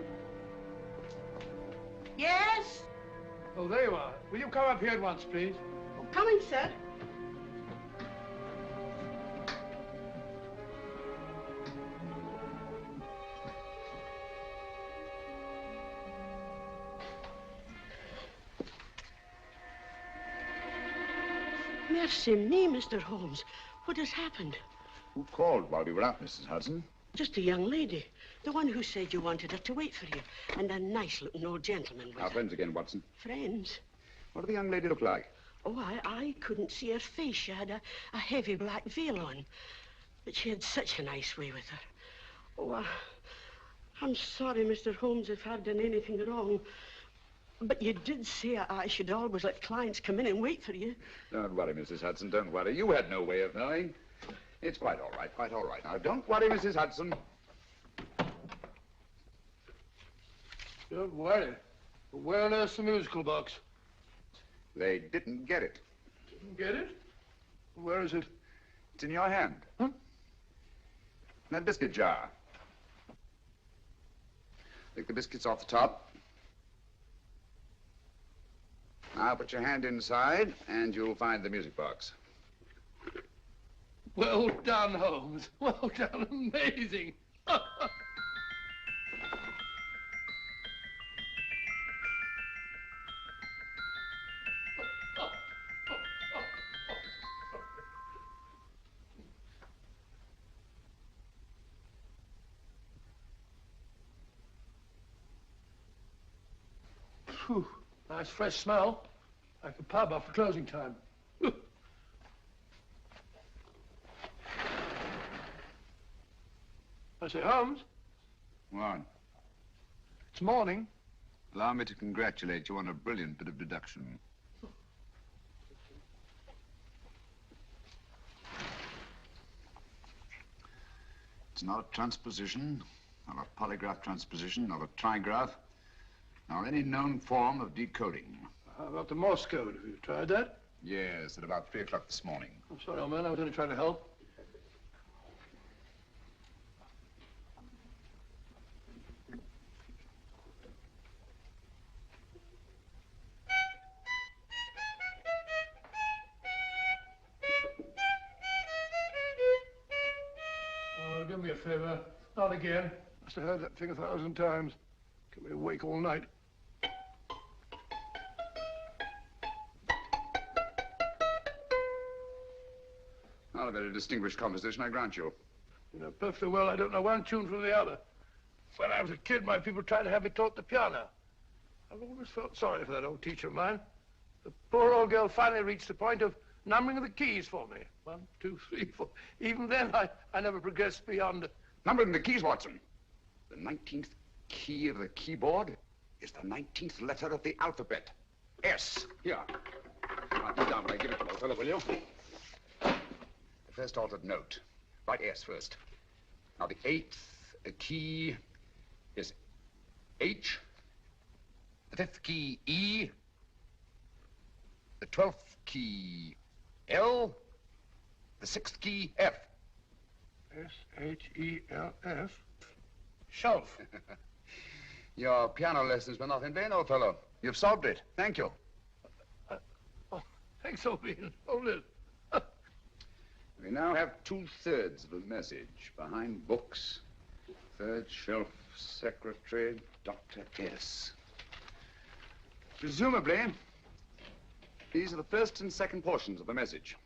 Yes? Oh, there you are. Will you come up here at once, please? Oh, coming, sir. Mercy me, Mr. Holmes. What has happened? Who called while we were out, Mrs. Hudson? Just a young lady. The one who said you wanted her to wait for you. And a nice-looking old gentleman with Our her. friends again, Watson. Friends? What did the young lady look like? Oh, I couldn't see her face. She had a heavy black veil on. But she had such a nice way with her. Oh, I'm sorry, Mr. Holmes, if I've done anything wrong. But you did say I should always let clients come in and wait for you. Don't worry, Mrs. Hudson, don't worry. You had no way of knowing. It's quite all right, quite all right. Now, don't worry, Mrs. Hudson. Don't worry. Where on earth's the musical box? They didn't get it. Didn't get it? Where is it? It's in your hand. Huh? In that biscuit jar. Take the biscuits off the top. Now put your hand inside, and you'll find the music box. Well done, Holmes. Well done. Amazing. Phew. Nice fresh smell. Like a pub after closing time. I say, Holmes, What? it's morning. Allow me to congratulate you on a brilliant bit of deduction. It's not a transposition, not a polygraph transposition, not a trigraph, nor any known form of decoding. How about the Morse code? Have you tried that? Yes, at about 3 o'clock this morning. I'm sorry, old man. I was only trying to help. Oh, do me a favor. Not again. Must have heard that thing 1,000 times. Kept me awake all night. Not a very distinguished composition, I grant you. You know perfectly well I don't know one tune from the other. When I was a kid, my people tried to have me taught the piano. I've always felt sorry for that old teacher of mine. The poor old girl finally reached the point of numbering the keys for me. 1, 2, 3, 4. Even then, I never progressed beyond... Numbering the keys, Watson. The 19th key of the keyboard is the 19th letter of the alphabet. S. Here. Write it down when I give it to my fellow, will you? The first altered note. Write S first. Now, the 8th key is H. The 5th key, E. The 12th key, L. The 6th key, F. S-H-E-L-F. Shelf. Your piano lessons were not in vain, old fellow. You've solved it. Thank you. Oh, thanks, old bean. Hold it. We now have 2/3 of the message. Behind books, third shelf, secretary, Dr. S. Presumably, these are the first and second portions of the message.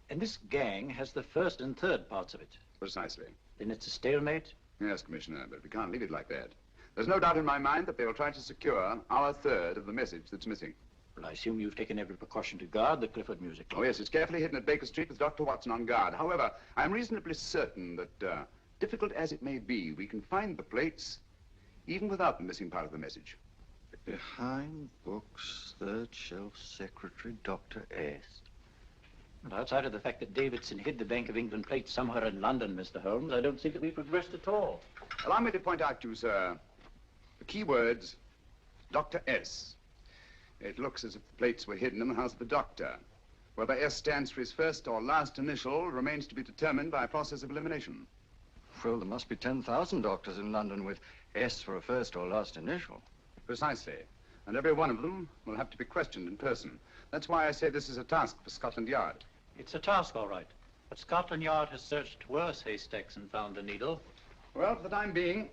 And this gang has the first and third parts of it. Precisely. Then it's a stalemate? Yes, Commissioner, but we can't leave it like that. There's no doubt in my mind that they'll try to secure our third of the message that's missing. Well, I assume you've taken every precaution to guard the Clifford music. Oh, yes, it's carefully hidden at Baker Street with Dr. Watson on guard. However, I'm reasonably certain that, difficult as it may be, we can find the plates even without the missing part of the message. Behind books, third shelf, secretary, Dr. S. Well, outside of the fact that Davidson hid the Bank of England plate somewhere in London, Mr. Holmes, I don't see that we've progressed at all. Allow me to point out to you, sir, the key words, Dr. S. It looks as if the plates were hidden in the house of the doctor. Whether S stands for his first or last initial remains to be determined by a process of elimination. Well, there must be 10,000 doctors in London with S for a first or last initial. Precisely. And every one of them will have to be questioned in person. That's why I say this is a task for Scotland Yard. It's a task, all right. But Scotland Yard has searched worse haystacks and found a needle. Well, for the time being,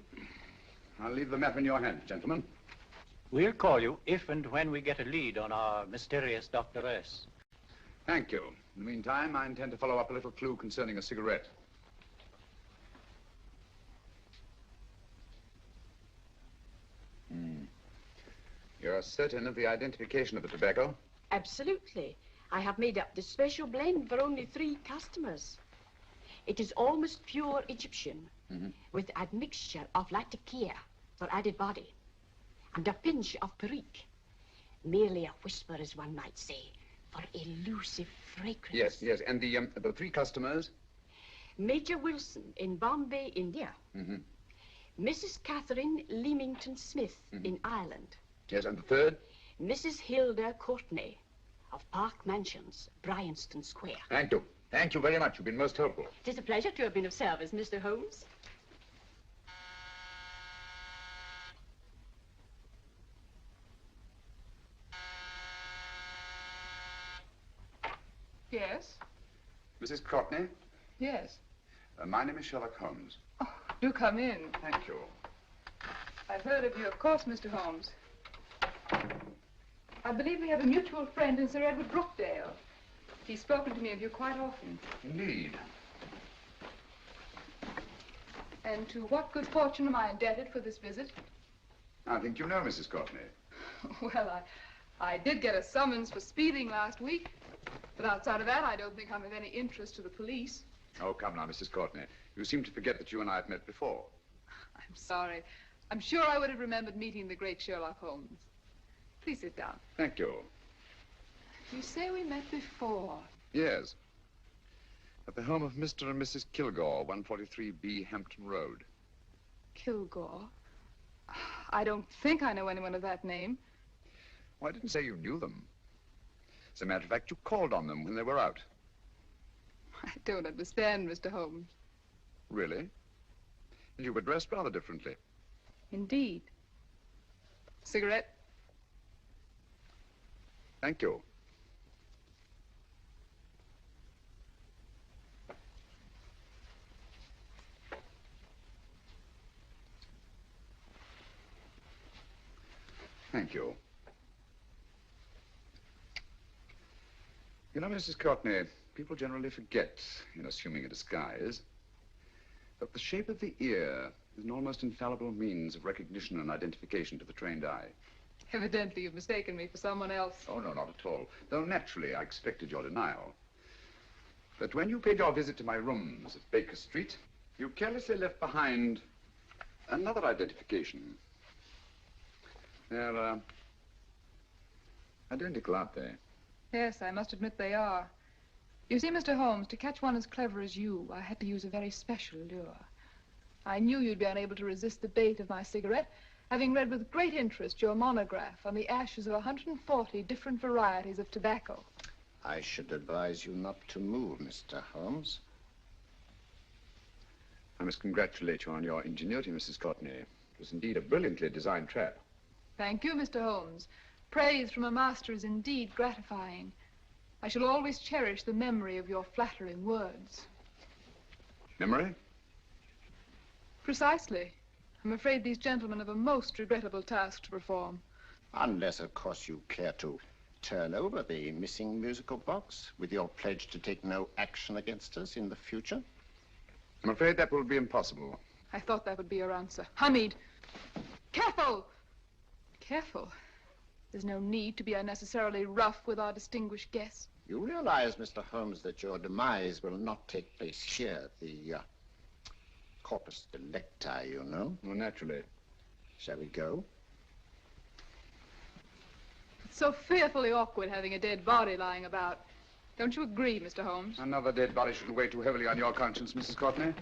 I'll leave the matter in your hands, gentlemen. We'll call you if and when we get a lead on our mysterious Dr. S. Thank you. In the meantime, I intend to follow up a little clue concerning a cigarette. You're certain of the identification of the tobacco? Absolutely. I have made up this special blend for only 3 customers. It is almost pure Egyptian, with a mixture of lactic for added body, and a pinch of perique. Merely a whisper, as one might say, for elusive fragrance. Yes, yes. And the 3 customers? Major Wilson in Bombay, India. Mrs. Catherine Leamington Smith in Ireland. Yes, and the 3rd? Mrs. Hilda Courtney of Park Mansions, Bryanston Square. Thank you. Thank you very much. You've been most helpful. It is a pleasure to have been of service, Mr. Holmes. Yes? Mrs. Courtney? Yes. My name is Sherlock Holmes. Oh, do come in. Thank you. I've heard of you, of course, Mr. Holmes. I believe we have a mutual friend in Sir Edward Brookdale. He's spoken to me of you quite often. Indeed. And to what good fortune am I indebted for this visit? I think you know Mrs. Courtney. Well, I did get a summons for speeding last week, but outside of that, I don't think I'm of any interest to the police. Oh, come now, Mrs. Courtney. You seem to forget that you and I have met before. I'm sorry. I'm sure I would have remembered meeting the great Sherlock Holmes. Please sit down. Thank you. You say we met before. Yes. At the home of Mr. and Mrs. Kilgore, 143B Hampton Road. Kilgore? I don't think I know anyone of that name. Well, I didn't say you knew them. As a matter of fact, you called on them when they were out. I don't understand, Mr. Holmes. Really? And you were dressed rather differently. Indeed. Cigarette? Thank you. Thank you. You know, Mrs. Courtney, people generally forget, in assuming a disguise, that the shape of the ear is an almost infallible means of recognition and identification to the trained eye. Evidently, you've mistaken me for someone else. Oh, no, not at all. Though naturally, I expected your denial. But when you paid your visit to my rooms at Baker Street, you carelessly left behind another identification. They're, identical, aren't they? Yes, I must admit they are. You see, Mr. Holmes, to catch one as clever as you, I had to use a very special lure. I knew you'd be unable to resist the bait of my cigarette, having read with great interest your monograph on the ashes of 140 different varieties of tobacco. I should advise you not to move, Mr. Holmes. I must congratulate you on your ingenuity, Mrs. Courtney. It was indeed a brilliantly designed trap. Thank you, Mr. Holmes. Praise from a master is indeed gratifying. I shall always cherish the memory of your flattering words. Memory? Precisely. I'm afraid these gentlemen have a most regrettable task to perform. Unless, of course, you care to turn over the missing musical box with your pledge to take no action against us in the future. I'm afraid that will be impossible. I thought that would be your answer. Hamid! Careful! Careful. There's no need to be unnecessarily rough with our distinguished guest. You realize, Mr. Holmes, that your demise will not take place here. The corpus delicti, you know. Well, naturally. Shall we go? It's so fearfully awkward having a dead body lying about. Don't you agree, Mr. Holmes? Another dead body shouldn't weigh too heavily on your conscience, Mrs. Courtney.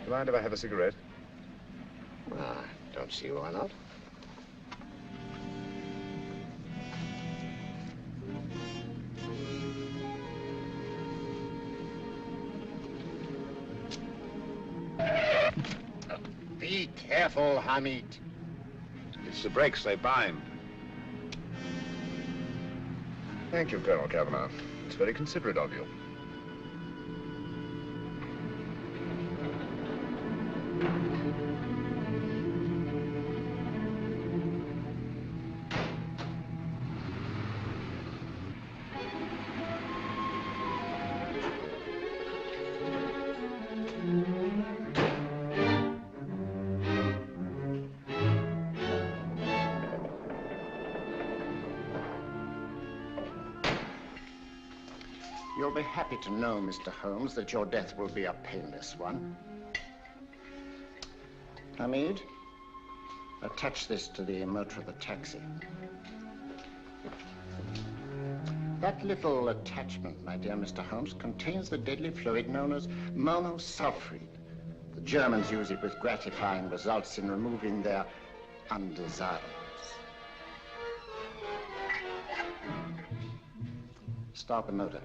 Do you mind if I have a cigarette? Don't see why not. Be careful, Hamid. It's the brakes, they bind. Thank you, Colonel Cavanaugh. It's very considerate of you. You'll be happy to know, Mr. Holmes, that your death will be a painless one. Hamid, attach this to the motor of the taxi. That little attachment, my dear Mr. Holmes, contains the deadly fluid known as monosulfide. The Germans use it with gratifying results in removing their undesirables. Start the motor.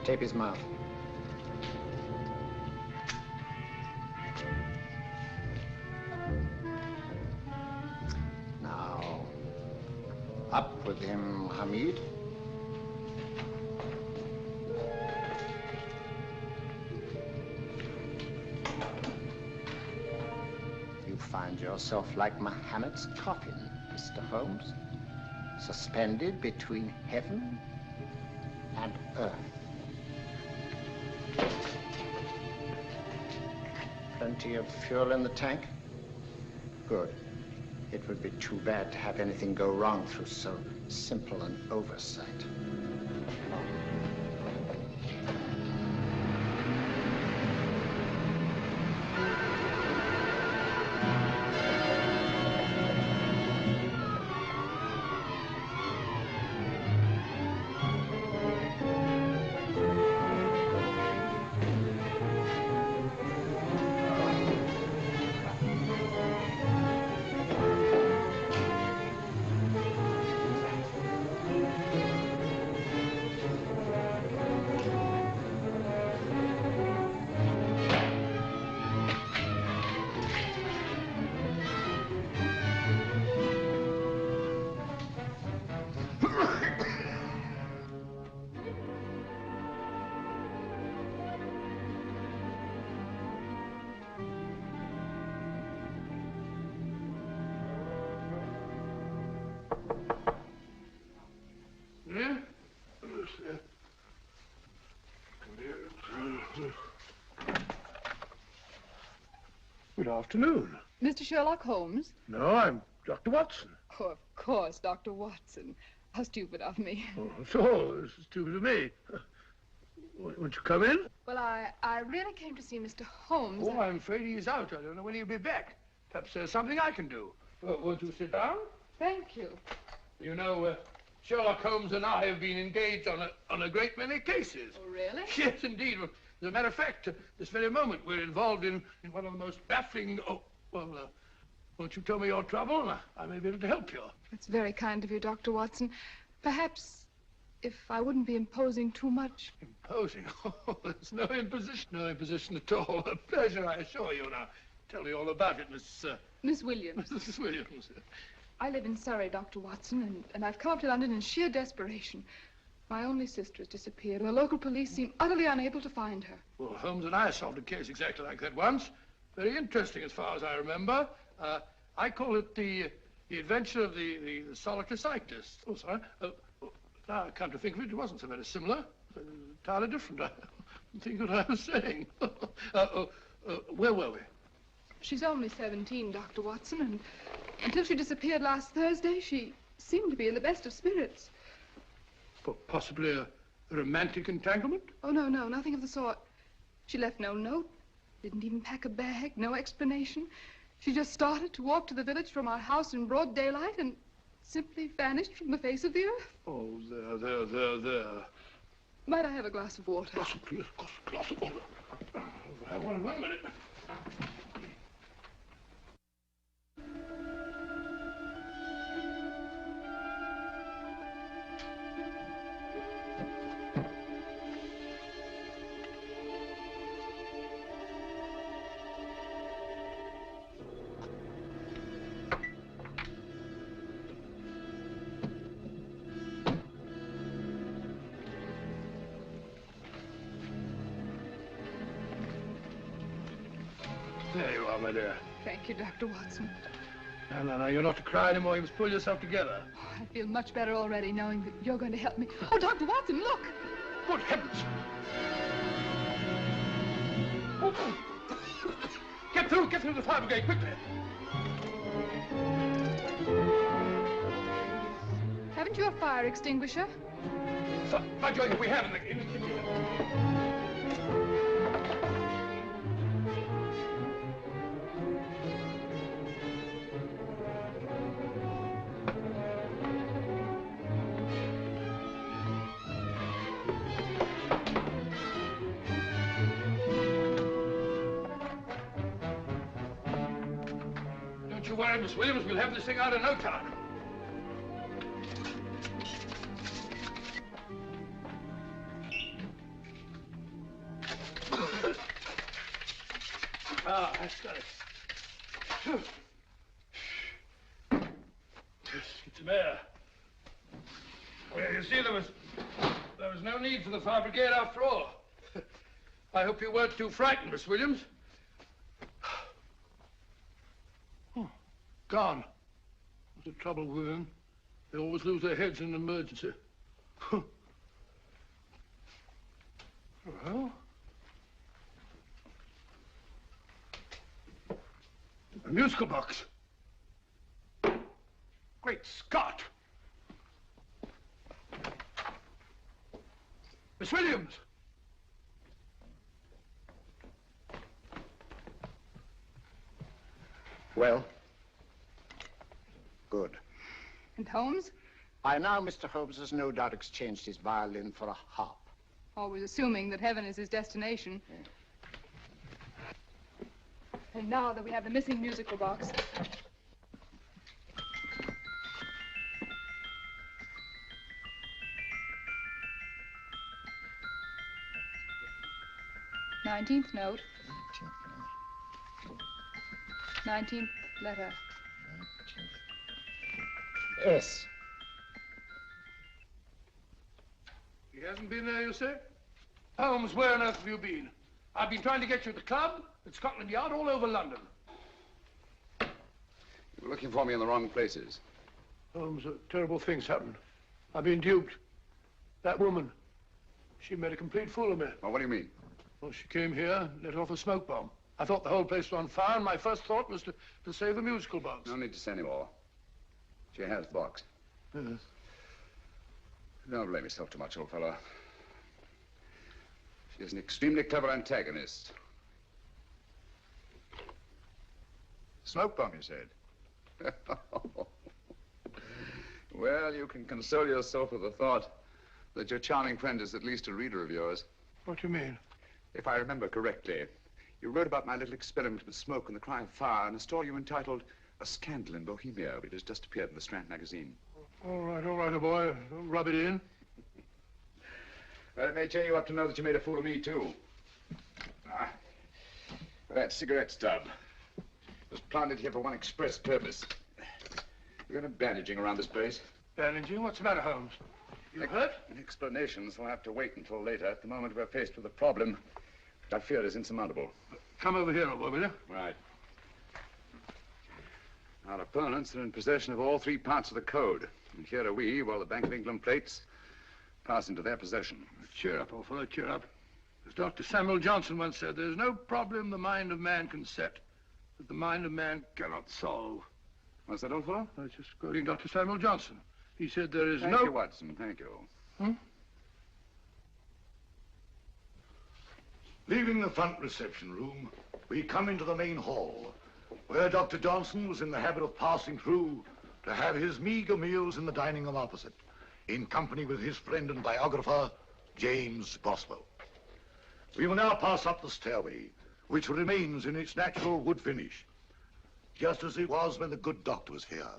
Tape his mouth. Now, Up with him, Hamid. You find yourself like Muhammad's coffin, Mr. Holmes, suspended between heaven and earth. Plenty of fuel in the tank? Good. It would be too bad to have anything go wrong through so simple an oversight. Good afternoon. Mr. Sherlock Holmes? No, I'm Dr. Watson. Oh, of course, Dr. Watson. How stupid of me. Oh, so stupid of me. Won't you come in? Well, I really came to see Mr. Holmes. Oh, I'm afraid he's out. I don't know when he'll be back. Perhaps there's something I can do. Won't you sit down? Thank you. You know, Sherlock Holmes and I have been engaged on a great many cases. Oh, really? Yes, indeed. As a matter of fact, this very moment, we're involved in one of the most baffling... Oh, well, won't you tell me your trouble, and I may be able to help you. That's very kind of you, Dr. Watson. Perhaps if I wouldn't be imposing too much. Imposing? Oh, there's no imposition. No imposition at all. A pleasure, I assure you. Now, tell me all about it, Miss Williams. Mrs. Williams. I live in Surrey, Dr. Watson, and I've come up to London in sheer desperation. My only sister has disappeared, and the local police seem utterly unable to find her. Well, Holmes and I solved a case exactly like that once. Very interesting, as far as I remember. I call it the adventure of the solitary cyclist. Oh, sorry. Now I come to think of it, it wasn't so very similar. Entirely different. I don't think what I was saying. Where were we? She's only 17, Dr. Watson, and until she disappeared last Thursday, she seemed to be in the best of spirits. Possibly a romantic entanglement? Oh, no, nothing of the sort. She left no note, didn't even pack a bag, no explanation. She just started to walk to the village from our house in broad daylight and simply vanished from the face of the earth. Oh, there. Might I have a glass of water? Glass of water. Have one minute. There you are, my dear. Thank you, Dr. Watson. No, you're not to cry anymore. You must pull yourself together. Oh, I feel much better already knowing that you're going to help me. Oh, Dr. Watson, look! Good heavens! Oh. Get through the fire brigade, quickly! Haven't you a fire extinguisher? By Jove, we have in the kitchen. Don't you worry, Miss Williams. We'll have this thing out in no time. That's got it. Get some air. Well, you see, there was no need for the fire brigade after all. I hope you weren't too frightened, Miss Williams. Oh, gone. What's the trouble with them? They always lose their heads in an emergency. Well, a musical box. Great Scott! Miss Williams! Well? Good. And Holmes? By now, Mr. Holmes has no doubt exchanged his violin for a harp. Always assuming that heaven is his destination. And now that we have the missing musical box. Nineteenth note. 19th letter. Yes. He hasn't been there, you say? Holmes, where on earth have you been? I've been trying to get you at the club, at Scotland Yard, all over London. You were looking for me in the wrong places. Holmes, terrible things happened. I've been duped. That woman, she made a complete fool of me. Well, what do you mean? Well, she came here, let off a smoke bomb. I thought the whole place was on fire, and my first thought was to save the musical box. No need to say any more. She has the box. Yes. Don't blame yourself too much, old fellow. She is an extremely clever antagonist. Smoke bomb, you said? Well, you can console yourself with the thought that your charming friend is at least a reader of yours. What do you mean? If I remember correctly, you wrote about my little experiment with smoke and the cry of fire in a story you entitled A Scandal in Bohemia, which has just appeared in the Strand magazine. All right, old boy. Don't rub it in. Well, it may cheer you up to know that you made a fool of me, too. Ah, that cigarette stub was planted here for one express purpose. You're going to bandaging around this place. Bandaging? What's the matter, Holmes? You hurt? Explanations will have to wait until later. At the moment, we're faced with a problem which I fear is insurmountable. Come over here, old boy, will you? Right. Our opponents are in possession of all three parts of the code. And here are we, while the Bank of England plates pass into their possession. Cheer up, old fellow, cheer up. As Dr. Samuel Johnson once said, there's no problem the mind of man can set that the mind of man cannot solve. What's that, old fellow? I was just quoting Dr. Samuel Johnson. He said there is Thank you, Watson. Thank you. Leaving the front reception room, we come into the main hall, where Dr. Johnson was in the habit of passing through to have his meager meals in the dining room opposite, in company with his friend and biographer, James Boswell. We will now pass up the stairway, which remains in its natural wood finish, just as it was when the good doctor was here.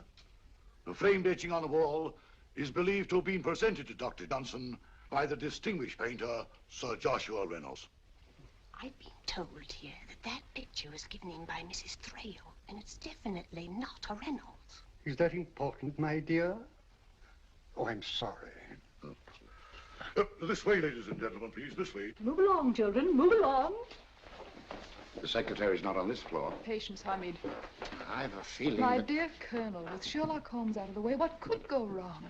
The framed etching on the wall is believed to have been presented to Dr. Johnson by the distinguished painter, Sir Joshua Reynolds. I've been told here that picture was given in by Mrs. Thrale, and it's definitely not a Reynolds. Is that important, my dear? Oh, I'm sorry. This way, ladies and gentlemen, please, this way. Move along, children, move along. The secretary's not on this floor. Patience, Hamid. I have a feeling My that... dear Colonel, with Sherlock Holmes out of the way, what could go wrong?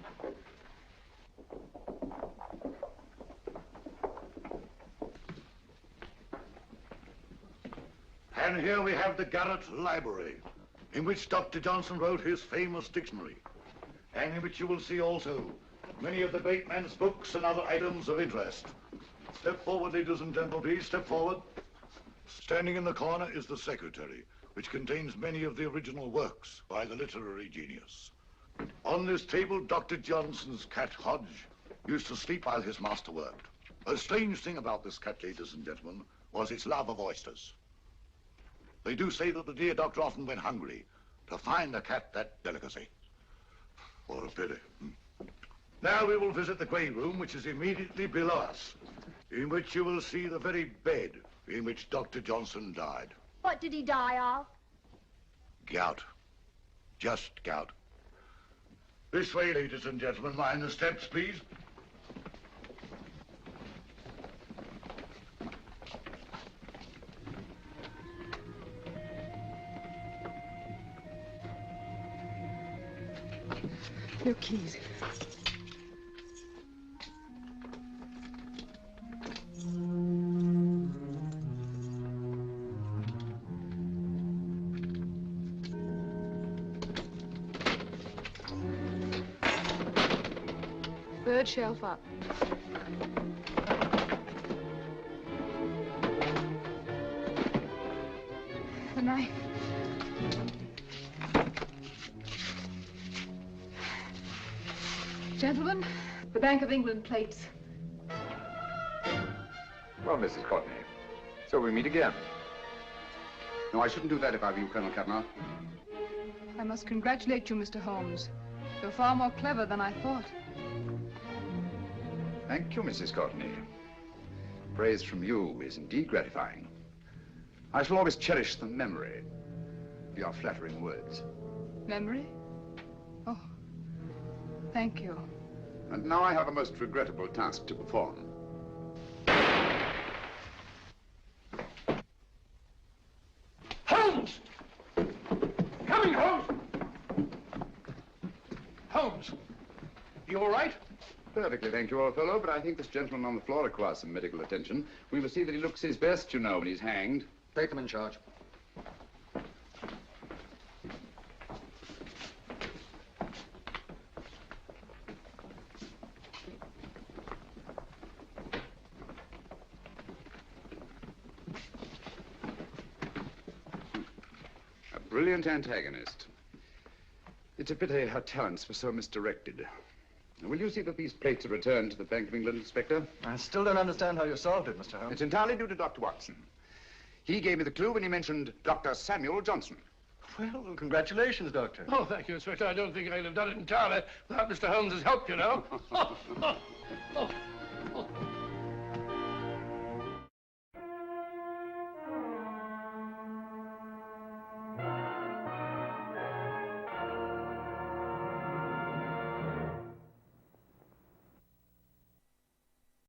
And here we have the Garrett Library, in which Dr. Johnson wrote his famous dictionary, and in which you will see also many of the great man's books and other items of interest. Step forward, ladies and gentlemen, please, step forward. Standing in the corner is the secretary, which contains many of the original works by the literary genius. On this table, Dr. Johnson's cat, Hodge, used to sleep while his master worked. A strange thing about this cat, ladies and gentlemen, was its love of oysters. They do say that the dear doctor often went hungry to find the cat that delicacy. What a pity. Now we will visit the grey room, which is immediately below us, in which you will see the very bed in which Dr. Johnson died. What did he die of? Gout. Just gout. This way, ladies and gentlemen. Mind the steps, please. Your keys. Third shelf up. The knife. Gentlemen, the Bank of England plates. Well, Mrs. Courtney, so we meet again. No, I shouldn't do that if I were you, Colonel Cavanaugh. I must congratulate you, Mr. Holmes. You're far more clever than I thought. Thank you, Mrs. Courtney. Praise from you is indeed gratifying. I shall always cherish the memory of your flattering words. Memory? Oh, thank you. And now I have a most regrettable task to perform. Holmes! Coming, Holmes! Holmes, you all right? Perfectly, thank you, old fellow, but I think this gentleman on the floor requires some medical attention. We must see that he looks his best, you know, when he's hanged. Take them in charge. A brilliant antagonist. It's a pity her talents were so misdirected. Will you see that these plates are returned to the Bank of England, Inspector? I still don't understand how you solved it, Mr. Holmes. It's entirely due to Dr. Watson. He gave me the clue when he mentioned Dr. Samuel Johnson. Well, congratulations, Doctor. Oh, thank you, Inspector. I don't think I'd have done it entirely without Mr. Holmes's help, you know. Oh.